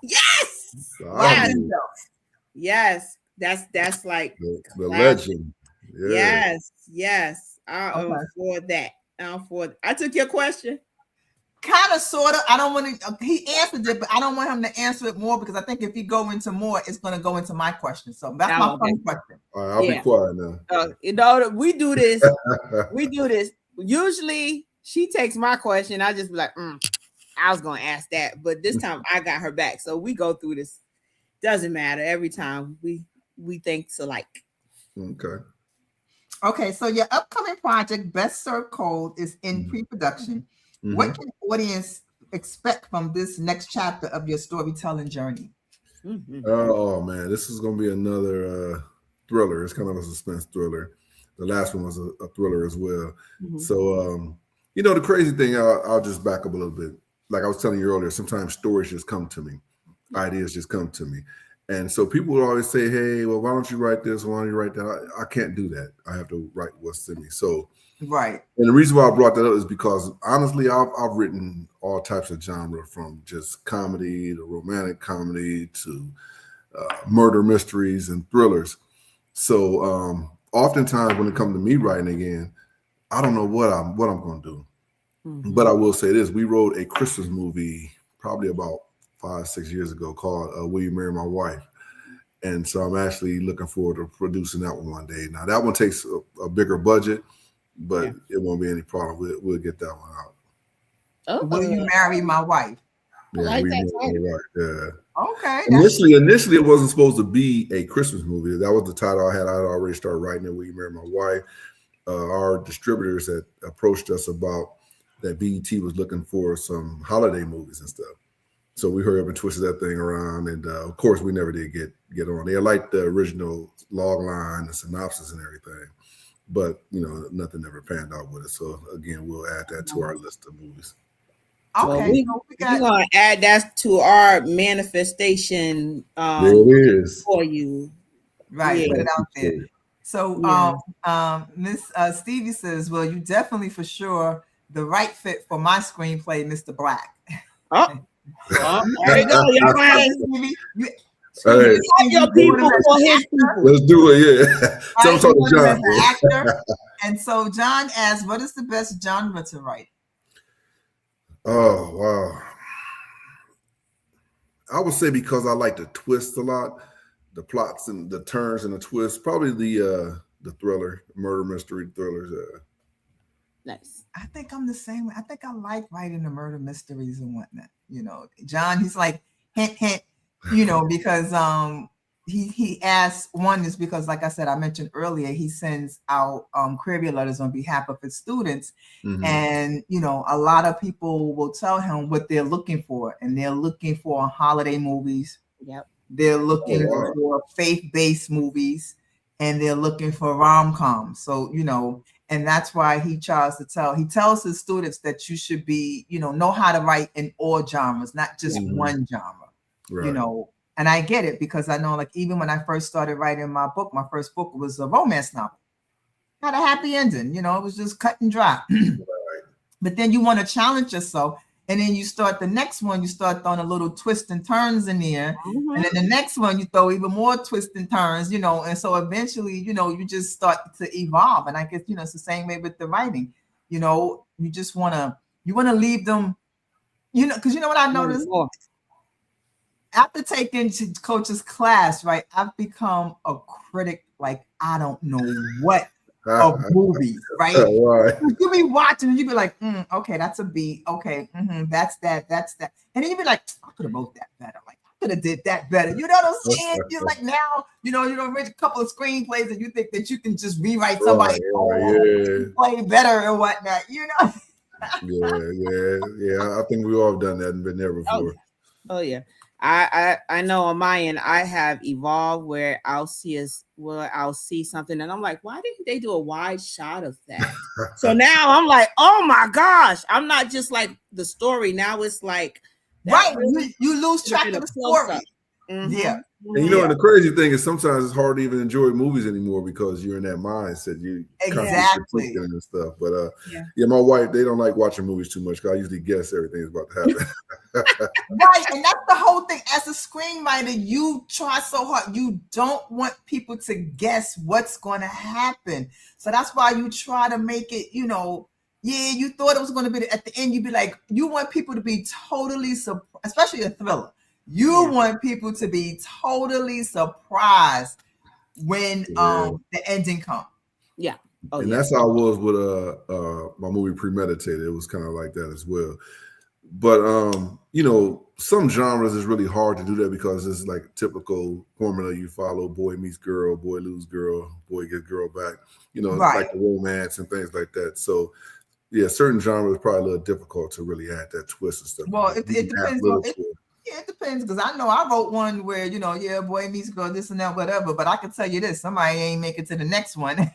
Yes. That's like the legend. Yeah. Yes. I'm for that. I took your question. Kind of, sort of. I don't want to. He answered it, but I don't want him to answer it more because I think if he go into more, it's going to go into my question. So that's my fun question. All right, I'll be quiet now. We do this. Usually, she takes my question. I just be like, I was going to ask that, but this time I got her back. So we go through this. Doesn't matter. Every time we think alike. Okay. So your upcoming project, Best Served Cold, is in pre-production. Mm-hmm. What can the audience expect from this next chapter of your storytelling journey? Mm-hmm. Oh man, this is going to be another thriller. It's kind of a suspense thriller. The last one was a thriller as well. Mm-hmm. So, the crazy thing, I'll just back up a little bit. Like I was telling you earlier, sometimes stories just come to me. Ideas just come to me. And so people would always say, hey, well, why don't you write this? Why don't you write that? I can't do that. I have to write what's in me. So, right. And the reason why I brought that up is because honestly, I've written all types of genre, from just comedy to romantic comedy to murder mysteries and thrillers. So oftentimes when it comes to me writing again, I don't know what I'm going to do. Mm-hmm. But I will say this: we wrote a Christmas movie probably about 5-6 years ago called "Will You Marry My Wife?" And so I'm actually looking forward to producing that one day. Now that one takes a bigger budget, but it won't be any problem. We'll get that one out. Oh, Will You Marry My Wife? Yeah, I like that. Yeah. Okay. Initially, it wasn't supposed to be a Christmas movie. That was the title I had. I had already started writing it. Will You Marry My Wife? Our distributors had approached us about that BET was looking for some holiday movies and stuff. So we hurried up and twisted that thing around, and of course, we never did get on. They liked the original log line, the synopsis, and everything, but nothing ever panned out with it. So again, we'll add that to our list of movies. Okay, we're gonna add that to our manifestation. There it is for you, right? Put it out there. So, Miss Stevie says, "Well, you definitely for sure the right fit for my screenplay, Mr. Black." Oh. There you go. Your people for his people. Let's do it, yeah. Right, so John, actor. And so John asks, what is the best genre to write? Oh, wow. I would say, because I like to twist a lot, the plots and the turns and the twists, probably the thriller, murder mystery thrillers. Nice. I think I'm the same way. I think I like writing the murder mysteries and whatnot. John, he's like, hint, hint, because he asks, one is because, like I said, I mentioned earlier, he sends out career letters on behalf of his students. Mm-hmm. And, a lot of people will tell him what they're looking for. And they're looking for holiday movies. Yep. They're looking for faith-based movies. And they're looking for rom-coms. So, and that's why he tells his students that you should be, know how to write in all genres, not just one genre, right. And I get it, because I know, like, even when I first started writing my first book was a romance novel. Had a happy ending, it was just cut and dry. Right. but then you want to challenge yourself. And then you start the next one, you start throwing a little twists and turns in there. Mm-hmm. And then the next one, you throw even more twists and turns, and so eventually, you just start to evolve. And I guess, it's the same way with the writing. You just want to leave them, because what I noticed? After taking Coach's class, right, I've become a critic like I don't know what of movies, right? Right. You be watching and you be like, okay, that's a beat. Okay, that's that. And then you be like, I could have wrote that better. Like, I could have did that better. You know what I'm saying? You're like, now, you read a couple of screenplays and you think that you can just rewrite somebody play better or whatnot, yeah. I think we all have done that and been there before. Oh yeah. I know on my end I have evolved where I'll see something and I'm like, why didn't they do a wide shot of that? So now I'm like, oh my gosh, I'm not just like the story. Now it's like right, you lose track of the story. Mm-hmm. Yeah. And and the crazy thing is sometimes it's hard to even enjoy movies anymore because you're in that mindset. You exactly and stuff. But my wife, they don't like watching movies too much because I usually guess everything's about to happen. Right, and that's the whole thing. As a screenwriter, you try so hard. You don't want people to guess what's going to happen. So that's why you try to make it, you thought it was going to be at the end. You'd be like, you want people to be totally surprised, especially a thriller. You want people to be totally surprised when the ending comes. Yeah. And that's how I was with my movie Premeditated. It was kind of like that as well. But some genres is really hard to do that because it's like typical formula you follow: boy meets girl, boy lose girl, boy get girl back. Like the romance and things like that. So yeah, certain genres is probably a little difficult to really add that twist and stuff. Well, it depends. It depends because I know I wrote one where boy meets girl, this and that, whatever. But I can tell you this: somebody ain't make it to the next one.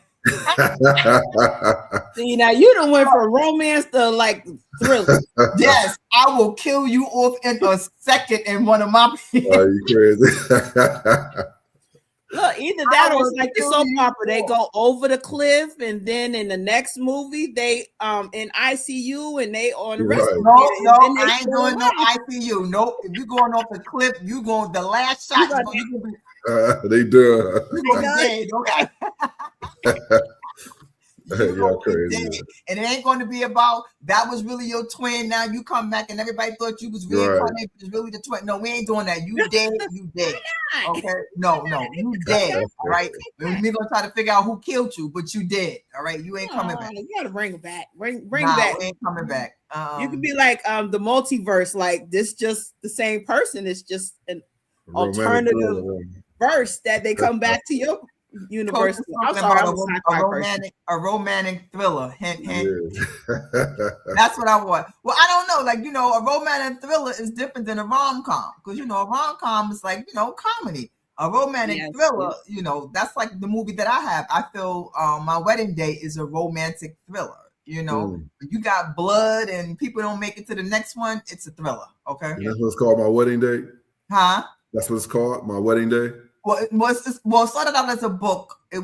See, now you done went from romance to like thriller. Yes, I will kill you off in a second in one of my. Are you crazy? Look, either that or it's like the soap opera. They go over the cliff, and then in the next movie, they in ICU and they on rescue. No, I ain't doing no ICU. Nope. If you going off the cliff, you going the last shot. They do. You gonna be dead, okay? Y'all crazy. And it ain't going to be about that was really your twin. Now you come back and everybody thought you was reincarnated. It was really the twin. No, we ain't doing that. You dead. You dead. Okay. No, you dead. All right. We're gonna try to figure out who killed you, but you dead. All right. You ain't coming back. You gotta bring it back. Bring back. We ain't coming back. You could be like the multiverse. Like this, just the same person. It's just an alternative verse that they come back to your universe. I'm sorry, a romantic thriller. Hint. That's what I want. Well, I don't know. A romantic thriller is different than a rom-com because a rom-com is like comedy. A romantic thriller, that's like the movie that I have. I feel My Wedding Day is a romantic thriller. When you got blood and people don't make it to the next one, it's a thriller. Okay, and that's what it's called, My Wedding Day. Huh? That's what it's called, My Wedding Day. Well, it started out as a book. It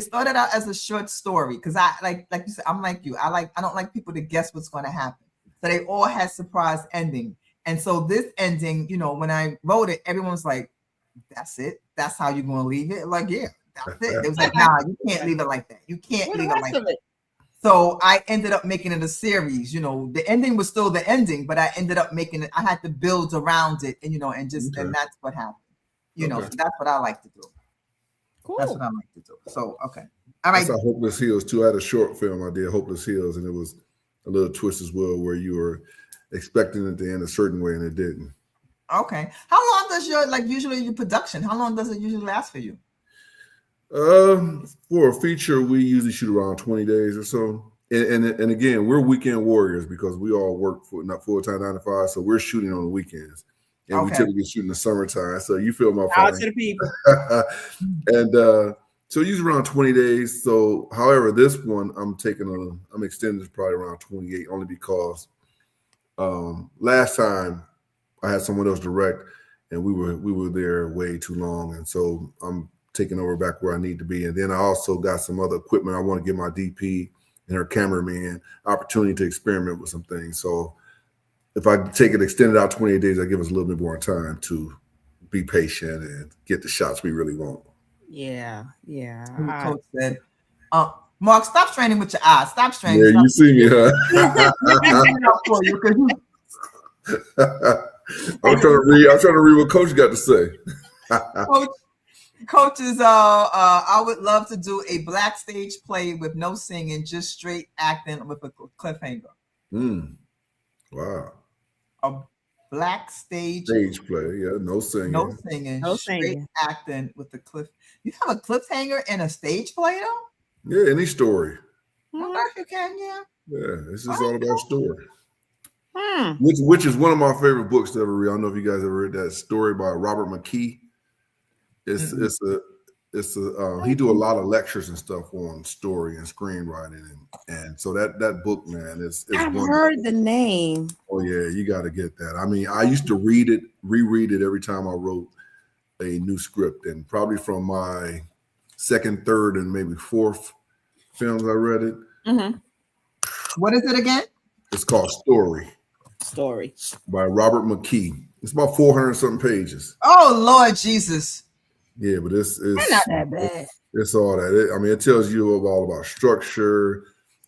started out as a short story because I like you said, I'm like you. I don't like people to guess what's going to happen. So they all had surprise ending. And so this ending, when I wrote it, everyone's like, that's it. That's how you're going to leave it. Like, yeah, that's it. It was like, nah, you can't leave it like that. You can't leave it like that. So I ended up making it a series. The ending was still the ending, but I ended up making it. I had to build around it, and and that's what happened. So that's what I like to do. Cool. That's what I like to do. So, okay. All right. I saw Hopeless Hills too. I had a short film I did, Hopeless Hills, and it was a little twist as well where you were expecting it to end a certain way and it didn't. Okay. How long does usually your production, how long does it usually last for you? For a feature, we usually shoot around 20 days or so. And again, we're weekend warriors because we all work not full-time 9 to 5, so we're shooting on the weekends. And we typically shoot in the summertime. So you feel my out to the people. And so usually around 20 days. So however, this one I'm extending this probably around 28 only because last time I had someone else direct and we were there way too long. And so I'm taking over back where I need to be. And then I also got some other equipment I want to get my DP and her cameraman opportunity to experiment with some things. So if I take it extended out 28 days, I give us a little bit more time to be patient and get the shots we really want. Yeah. Coach said, Mark, stop straining with your eyes. Stop straining. Yeah, you see me, huh? I'm trying to read what Coach got to say. Coach is I would love to do a black stage play with no singing, just straight acting with a cliffhanger. Wow. A black stage play, yeah, no singing, straight acting with the cliff. You have a cliffhanger in a stage play though? Yeah, any story. You can, yeah. Yeah, this is all about story. Which is one of my favorite books to ever read. I don't know if you guys ever read that story by Robert McKee. It's he do a lot of lectures and stuff on story and screenwriting, and so that book, man, is I've heard the name. Oh yeah, you got to get that. I mean, I used to reread it every time I wrote a new script, and probably from my second, third, and maybe fourth films I read it. What is it again? It's called Story by Robert McKee. It's about 400 something pages. Oh Lord Jesus. Yeah, but it's not that bad. It's all that. It tells you all about structure.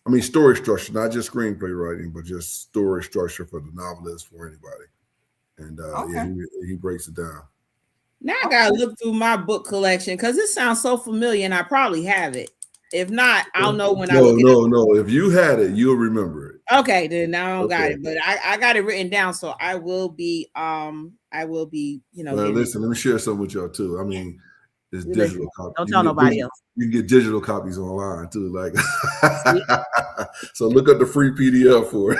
I mean, story structure, not just screenplay writing, but just story structure for the novelist, for anybody. And he breaks it down. Now I gotta look through my book collection because it sounds so familiar, and I probably have it. If not, I'll know when I look it up. No. If you had it, you'll remember it. Okay, then now I don't got it, but I got it written down, so I will be. Well, listen, let me share something with y'all too. I mean, it's digital copies. Don't tell nobody else. You can get digital copies online too. Like, so look up the free PDF for it.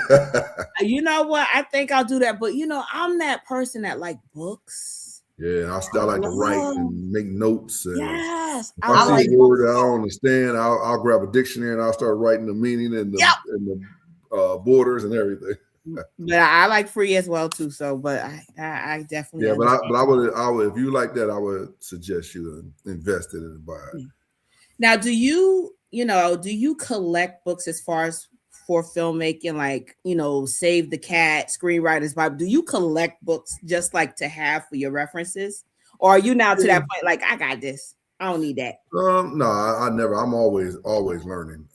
You know what? I think I'll do that, but I'm that person that like books. Yeah, I like to write and make notes. And yes, if I see a word that I don't understand, I'll grab a dictionary and I'll start writing the meaning and the borders and everything. But I like free as well too. So, but I definitely but I would if you like that, I would suggest you invest in it and buy it. Now, do you collect books as far as for filmmaking, like Save the Cat, Screenwriters Bible? Do you collect books just like to have for your references, or are you now to that point like I got this, I don't need that? No, I never. I'm always learning.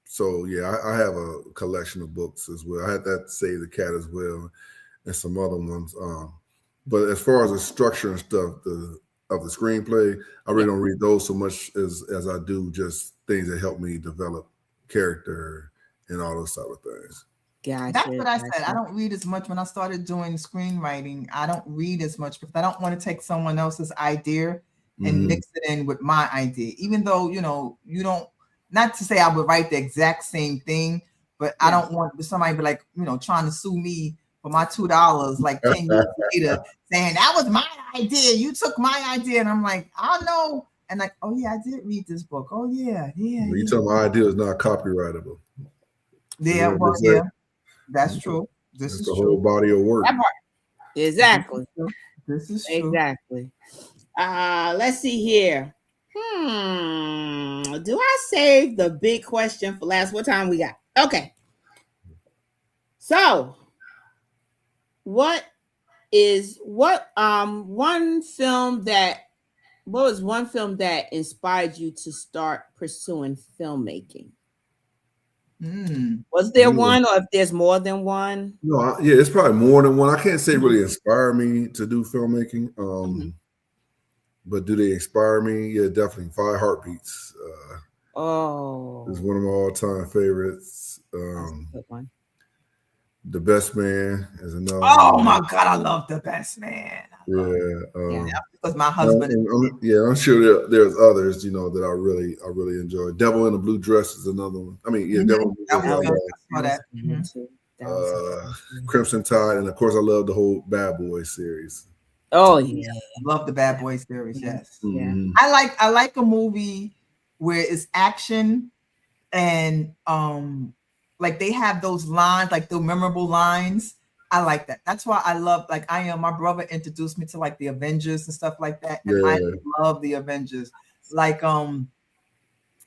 So yeah, I have a collection of books as well. I had that Save the Cat as well, and some other ones. But as far as the structure and stuff of the screenplay, I really don't read those so much as I do just things that help me develop character and all those type of things. Gotcha. That's what I said. I don't read as much. When I started doing screenwriting, I don't read as much because I don't want to take someone else's idea and mix it in with my idea. Even though, you don't, not to say I would write the exact same thing, but I don't want somebody be like, trying to sue me for my $2 like 10 years later saying that was my idea. You took my idea. And I'm like, I know. And like, oh yeah, I did read this book. Oh yeah. You tell my idea is not copyrightable. Yeah, that's true. This is the whole body of work. Exactly. This is true. Exactly. Let's see here. Do I save the big question for last? What time we got? Okay. So, what was one film that inspired you to start pursuing filmmaking? Was there one, or if there's more than one? No, it's probably more than one. I can't say really inspire me to do filmmaking. But do they inspire me? Yeah, definitely. 5 Heartbeats. Is one of my all-time favorites. Good one. The Best Man is another. Oh my God, I love The Best Man. Because my husband. I'm sure there's others, that I really enjoy. Devil in a Blue Dress is another one. I mean, Devil in a Blue Dress. Crimson Tide, and of course, I love the whole Bad Boys series. Oh yeah, I love the Bad Boys series. Yes, I like a movie where it's action and like they have those lines, like the memorable lines. I like that. That's why I love, like my brother introduced me to like the Avengers and stuff like that. And I love the Avengers. Like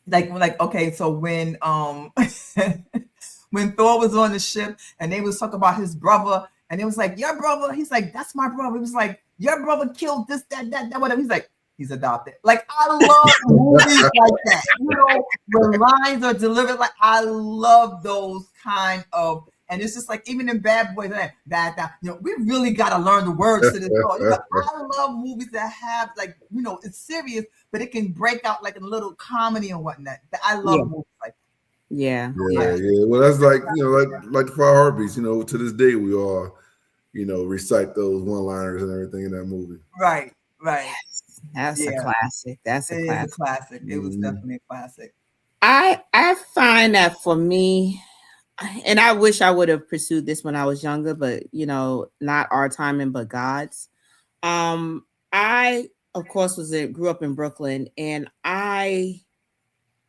like okay, so when when Thor was on the ship and they was talking about his brother, and it was like, your brother, he's like, that's my brother. He was like, your brother killed this, that, whatever. He's like, he's adopted. Like, I love movies like that. You know, when lines are delivered, like, I love those kind of, and it's just like, even in Bad Boys, that, you know, we really got to learn the words to this song. You know, I love movies that have, like, you know, it's serious, but it can break out like a little comedy and whatnot. I love movies like that. Yeah. Well, that's like, you know, like the Five Heartbeats. You know, to this day we all, you know, recite those one-liners and everything in that movie. Right. Yes, that's a classic. That's a classic. Is a classic. It was definitely a classic. I find that for me, and I wish I would have pursued this when I was younger, but you know, not our timing, but God's. I of course grew up in Brooklyn, and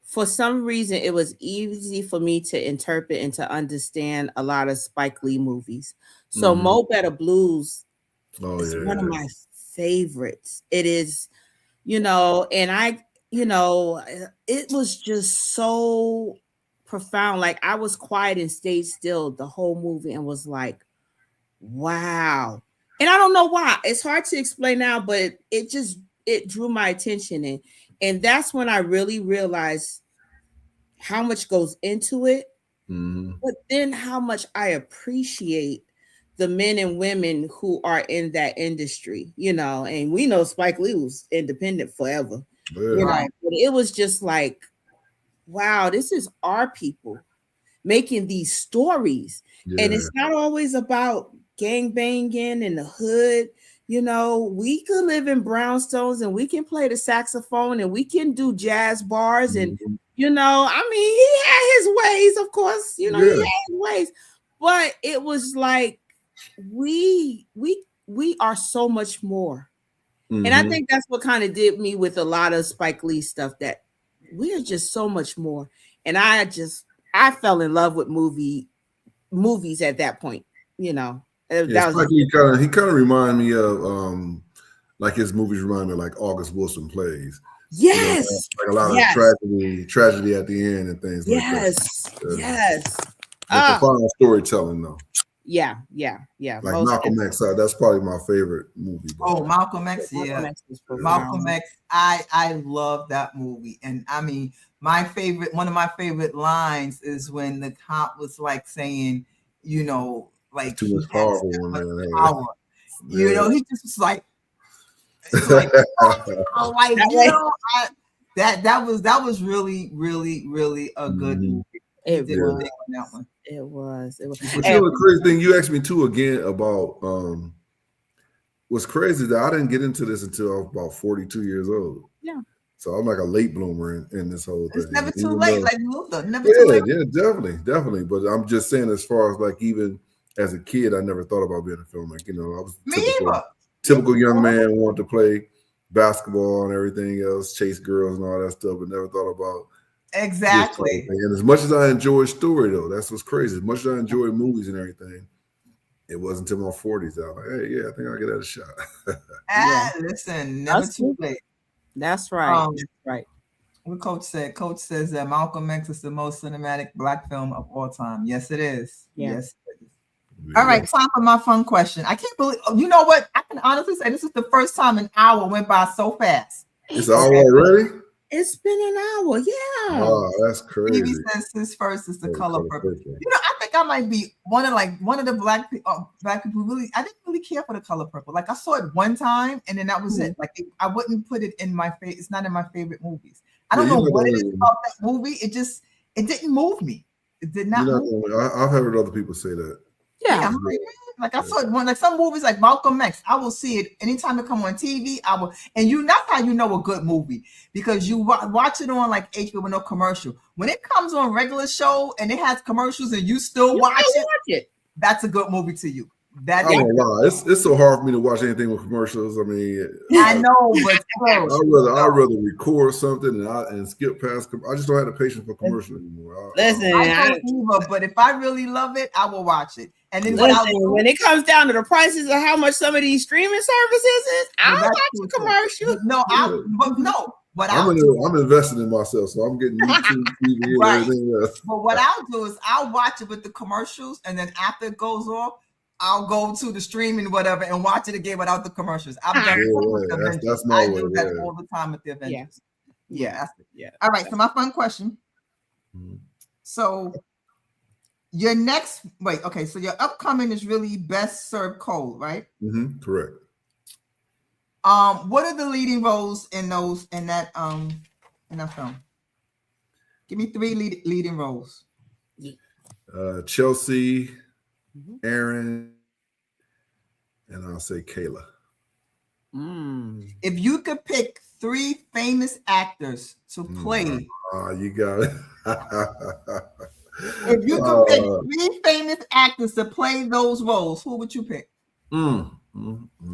for some reason, it was easy for me to interpret and to understand a lot of Spike Lee movies. So Mo Better Blues is one of my favorites. It is, you know, and it was just so profound. Like, I was quiet and stayed still the whole movie and was like, wow. And I don't know why. It's hard to explain now, but it drew my attention. And that's when I really realized how much goes into it, but then how much I appreciate the men and women who are in that industry, you know. And we know Spike Lee was independent forever. You know? But it was just like, wow, this is our people making these stories. And it's not always about gang banging in the hood. You know, we could live in brownstones and we can play the saxophone and we can do jazz bars. And, you know, I mean, he had his ways, of course, you know, he had his ways, but it was like, we are so much more. And I think that's what kind of did me with a lot of Spike Lee stuff, that we are just so much more. And I fell in love with movies at that point, you know. Spike Lee he kind of reminded me of like his movies remind me of like August Wilson Plays. Yes. You know, like a lot of tragedy at the end and things like that. Yes. Profound storytelling though. Yeah. Like Malcolm X, that's probably my favorite movie. Oh, Malcolm X, Malcolm X. I love that movie. And I mean, one of my favorite lines is when the cop was like saying, you know, like too much power. You know, he just was like, like you know, that was really, really, really a good movie. It was. But you know, the crazy thing, you asked me too again about what's crazy is that I didn't get into this until I was about 42 years old. Yeah. So I'm like a late bloomer in this whole thing. It's never too late, like Luther. Never too late. Yeah, definitely. But I'm just saying, as far as like even as a kid, I never thought about being a filmmaker. You know, I was typical young man, wanted to play basketball and everything else, chase girls and all that stuff, but never thought about exactly. And as much as I enjoy story, though, that's what's crazy. As much as I enjoy movies and everything, it wasn't until my 40s that I was like, hey, yeah, I think I'll get that a shot. Listen, never too late. That's right. Right. What Coach said. Coach says that Malcolm X is the most cinematic Black film of all time. Yes, it is. Yeah. Yes, it is. Yeah. All right, time for my fun question. I can't believe, you know what? I can honestly say this is the first time an hour went by so fast. It's an hour already? It's been an hour, yeah. Oh, that's crazy. Stevie says his first is the color purple. You know, I think I might be one of the black people really. I didn't really care for the color purple. Like I saw it one time, and then that was it. Like I wouldn't put it in my face. It's not in my favorite movies. I don't know what it is about that movie. It didn't move me. It did not. I've heard other people say that. Yeah, like I saw it one, like some movies like Malcolm X. I will see it anytime it come on TV. I will, and that's how you know a good movie, because you watch it on like HBO with no commercial. When it comes on regular show and it has commercials and you still watch it, that's a good movie to you. I don't lie. It's so hard for me to watch anything with commercials. I mean, I know, but I'd rather record something and skip past. I just don't have the patience for commercials anymore. I don't either, but if I really love it, I will watch it. And then when it comes down to the prices of how much some of these streaming services is, I'll watch a commercial. I'm investing in myself, so I'm getting YouTube, TV, and everything else. But what I'll do is I'll watch it with the commercials, and then after it goes off, I'll go to the streaming whatever and watch it again without the commercials. I've done that's my way. I do that all the time with the Avengers. Yeah. All right. So my fun question. Mm-hmm. So your next so your upcoming is really Best Served Cold, right? Mm-hmm. Correct. What are the leading roles in that film? Give me 3 leading roles. Chelsea, Aaron, and I'll say Kayla. If you could pick 3 famous actors to play, you got it. If you could pick 3 famous actors to play those roles, who would you pick?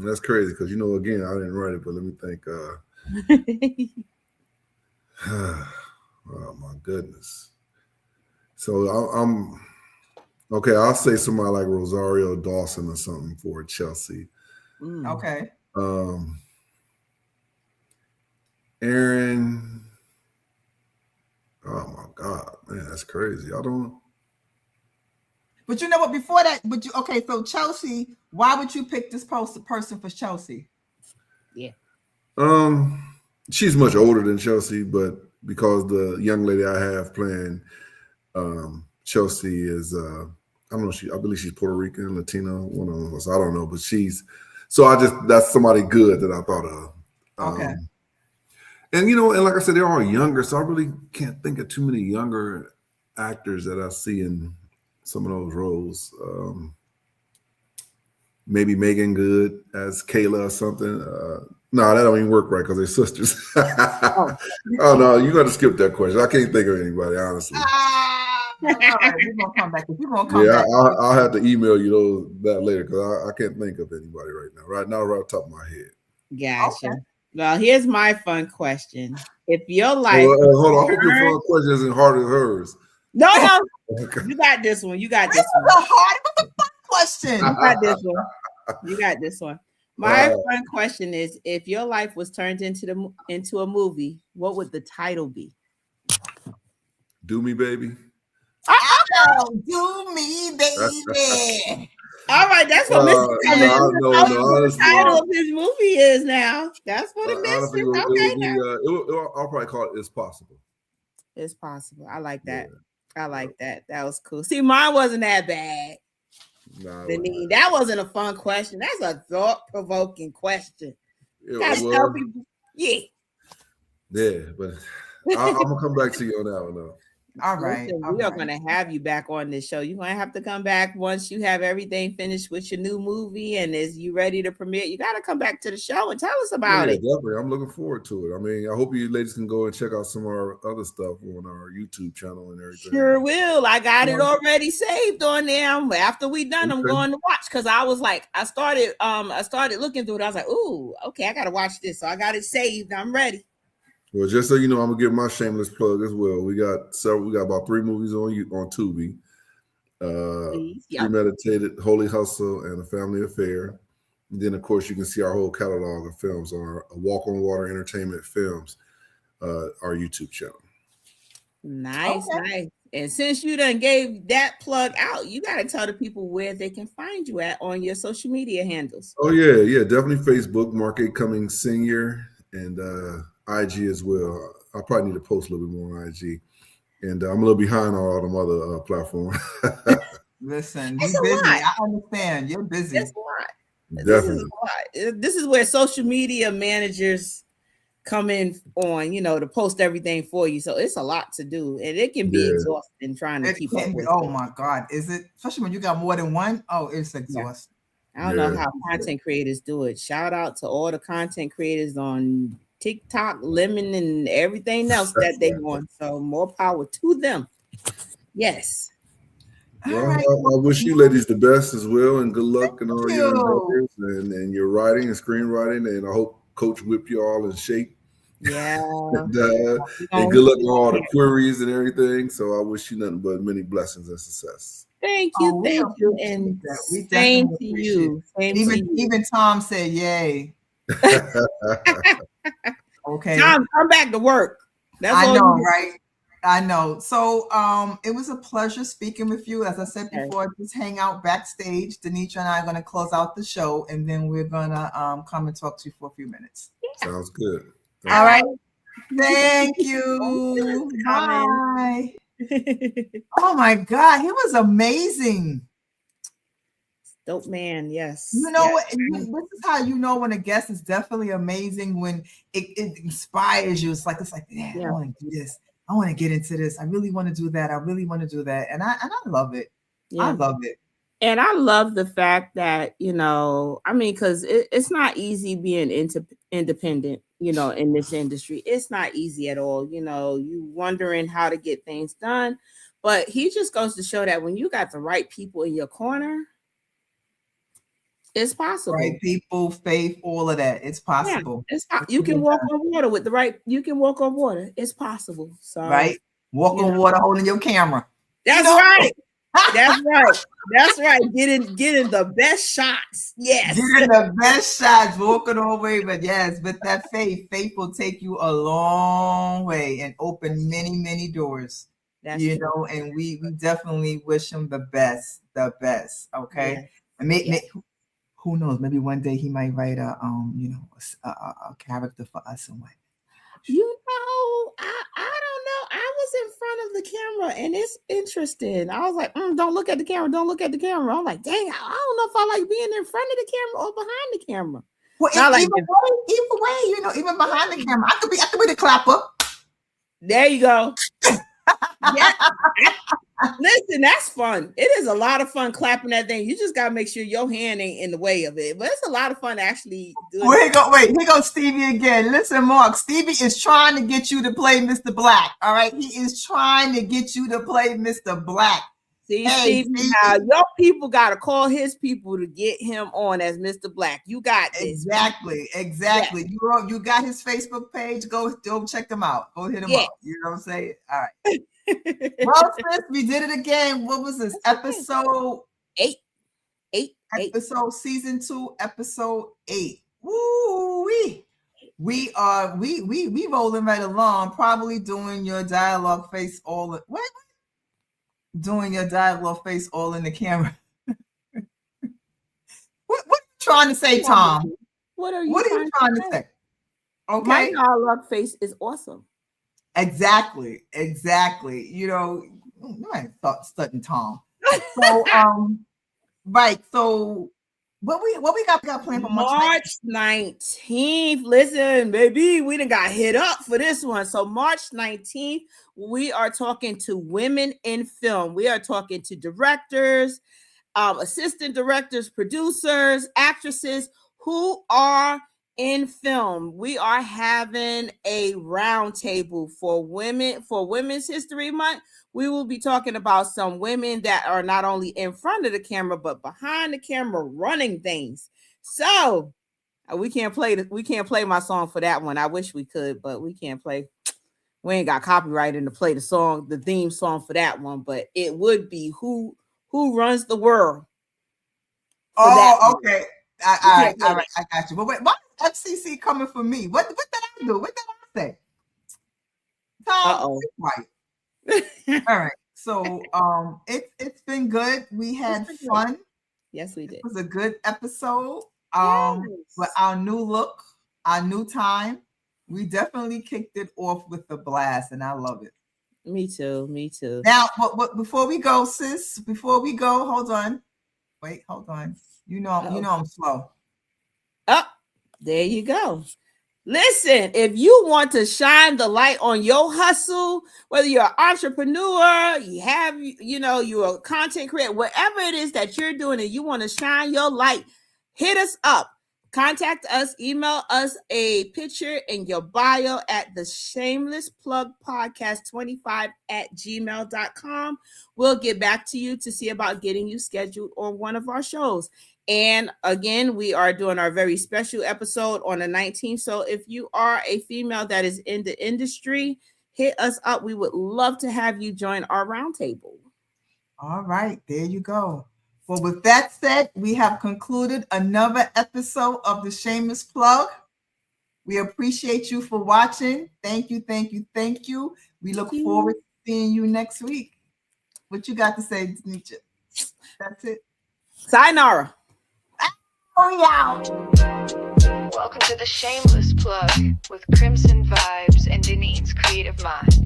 That's crazy because again, I didn't write it, but let me think. Oh my goodness. So I'm okay. I'll say somebody like Rosario Dawson or something for Chelsea. Okay. Aaron. Oh my God, man, that's crazy. I don't. But you know what? Before that, so Chelsea, why would you pick this person for Chelsea? Yeah. She's much older than Chelsea, but because the young lady I have playing Chelsea is I don't know, I believe she's Puerto Rican, Latino, one of us. I don't know, but that's somebody good that I thought of. Okay. And and like I said, they're all younger, so I really can't think of too many younger actors that I see in some of those roles. Maybe Megan Good as Kayla or something. No, that don't even work right because they're sisters. Oh no, you got to skip that question. I can't think of anybody, honestly. All right, we're gonna come back. Yeah, I'll have to email you that later because I can't think of anybody right now. Right off the top of my head. Gotcha. Okay. Well, here's my fun question. If your life hold on, I hope your fun question isn't hard as hers. No. Okay. You got this one. What the fun question? You got this one. My fun question is: if your life was turned into a movie, what would the title be? Do Me, Baby. Do Me, Baby. All right, that's what Mr. The title of his movie is now. That's what it is. I'll probably call it It's Possible. It's Possible. I like that. Yeah. I like that. That was cool. See, mine wasn't that bad. No, that wasn't a fun question. That's a thought-provoking question. Yeah, but I'm gonna come back to you on that one though. All right. We are going to have you back on this show. You're going to have to come back once you have everything finished with your new movie. And as you ready to premiere, you got to come back to the show and tell us about it. Definitely. I'm looking forward to it. I mean, I hope you ladies can go and check out some of our other stuff on our YouTube channel and everything. Sure will. I got it already saved on there. After we done, I'm going to watch because I was like, I started looking through it. I was like, ooh, okay, I got to watch this. So I got it saved. I'm ready. Well, just so you know, I'm gonna give my shameless plug as well. We got about 3 movies on Tubi. Premeditated, Holy Hustle, and A Family Affair. And then, of course, you can see our whole catalog of films on our Walk on Water Entertainment Films, our YouTube channel. Nice. And since you done gave that plug out, you got to tell the people where they can find you at on your social media handles. Oh yeah, definitely Facebook, Mark A. Cummings Sr., and IG as well. I probably need to post a little bit more on IG, and I'm a little behind on all them other platforms. Listen, you're busy. I understand. You're busy. That's a lot. Definitely. This is where social media managers come in on, to post everything for you. So it's a lot to do, and it can be exhausting trying to keep up with. Oh my God, is it? Especially when you got more than one. Oh, it's exhausting. I don't know how content creators do it. Shout out to all the content creators on TikTok, Lemon, and everything else that they want. So more power to them. Yes. Well, right. I wish you ladies the best as well, and good luck in all your endeavors and your writing and screenwriting. And I hope Coach whip you all in shape. Yeah. and good luck on all the queries and everything. So I wish you nothing but many blessings and success. Thank you, and same to you. Even Tom said, "Yay." Okay. Tom, come back to work. That's I all know, you right? I know. So it was a pleasure speaking with you. As I said before, just hang out backstage. Denitra and I are gonna close out the show, and then we're gonna come and talk to you for a few minutes. Sounds good. All right. Thank you. Bye. Oh my God, he was amazing. Dope man, yes. You know what? This is how you know when a guest is definitely amazing, when it inspires you. It's like, yeah, I want to do this. I want to get into this. I really want to do that. I really want to do that. And I love it. Yeah. I love it. And I love the fact that, you know, I mean, because it's not easy being independent, you know, in this industry. It's not easy at all. You know, you wondering how to get things done. But he just goes to show that when you got the right people in your corner, it's possible. Right people, faith, all of that. It's possible. Yeah, you can walk on water with the right. You can walk on water. It's possible. So right, walk on water holding your camera. That's right. That's right. That's right. Getting the best shots. Yes. Getting the best shots, walking all the way. But yes, with that faith will take you a long way and open many, many doors. That's you true. Know, and we definitely wish him the best. Okay. Yes. And who knows? Maybe one day he might write a character for us and what. You know, I don't know. I was in front of the camera and it's interesting. I was like, don't look at the camera. Don't look at the camera. I'm like, dang, I don't know if I like being in front of the camera or behind the camera. Well, either way, you know, even behind the camera, I could be the clapper. There you go. Yeah. Listen, that's fun. It is a lot of fun clapping that thing. You just gotta make sure your hand ain't in the way of it. But it's a lot of fun to actually do it. Here goes Stevie again. Listen, Mark, Stevie is trying to get you to play Mr. Black. All right, he is trying to get you to play Mr. Black. See, Stevie, now your people gotta call his people to get him on as Mr. Black. You got this. Exactly. Yes. You got his Facebook page. Go check them out. Go hit him up. You know what I'm saying? All right. Well, sis, we did it again. What was this? Episode 8. Episode season 2, episode 8. Woo-wee. We rolling right along, probably doing your dialogue face all doing your dialogue face all in the camera. What are you trying to say, Tom? What are you trying to say? Okay. My dialogue face is awesome. Exactly. You know, I ain't studying Tom. So right. So what we got planned for March 19th. Listen, baby, we done got hit up for this one. So March 19th, we are talking to women in film. We are talking to directors, assistant directors, producers, actresses who are in film. We are having a roundtable for Women's History Month. We will be talking about some women that are not only in front of the camera but behind the camera running things. So we can't play my song for that one. I wish we could, but we can't play. We ain't got copyrighted to play the theme song for that one. But it would be who runs the world. Oh, okay. All right. I got you. But wait, why is FCC coming for me? What did I do? What did I say? Tom, right. All right. So it's been good. We had fun. Yes, we did. It was a good episode. With our new look, our new time. We definitely kicked it off with a blast, and I love it. Me too. Now, before we go, sis, hold on. Wait, hold on. You know I'm slow. Oh, there you go. Listen, if you want to shine the light on your hustle, whether you're an entrepreneur, you're a content creator, whatever it is that you're doing and you want to shine your light, hit us up. Contact us, email us a picture in your bio at the Shameless Plug Podcast 25@gmail.com. We'll get back to you to see about getting you scheduled on one of our shows. And again, we are doing our very special episode on the 19th. So if you are a female that is in the industry, hit us up. We would love to have you join our roundtable. All right, there you go. Well, with that said, we have concluded another episode of the Shameless Plug. We appreciate you for watching. Thank you, thank you, thank you. We look forward to seeing you next week. What you got to say, Denisha? That's it. Sayonara. Oh, yeah. Welcome to the Shameless Plug with Crimson Vibes and Denise's Creative Mind.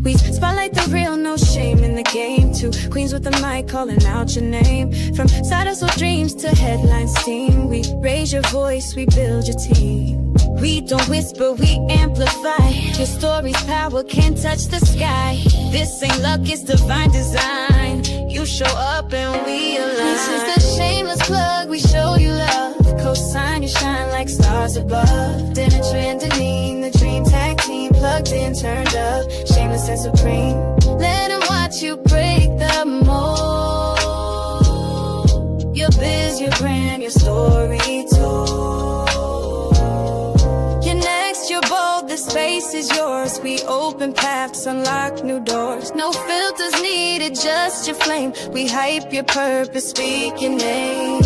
We spotlight the real, no shame in the game. Two queens with the mic calling out your name. From side hustle dreams to headline steam, we raise your voice, we build your team. We don't whisper, we amplify. Your story's power can't touch the sky. This ain't luck, it's divine design. You show up and we align. This is the Shameless Plug, we show you love. Co-sign, you shine like stars above. Dinner trend, Deneen, the dream tag team. Plugged in, turned up, shameless and supreme. Let them watch you break the mold. Your biz, your brand, your story told. You're next, you're bold, the space is yours. We open paths, unlock new doors. No filters needed, just your flame. We hype your purpose, speak your name.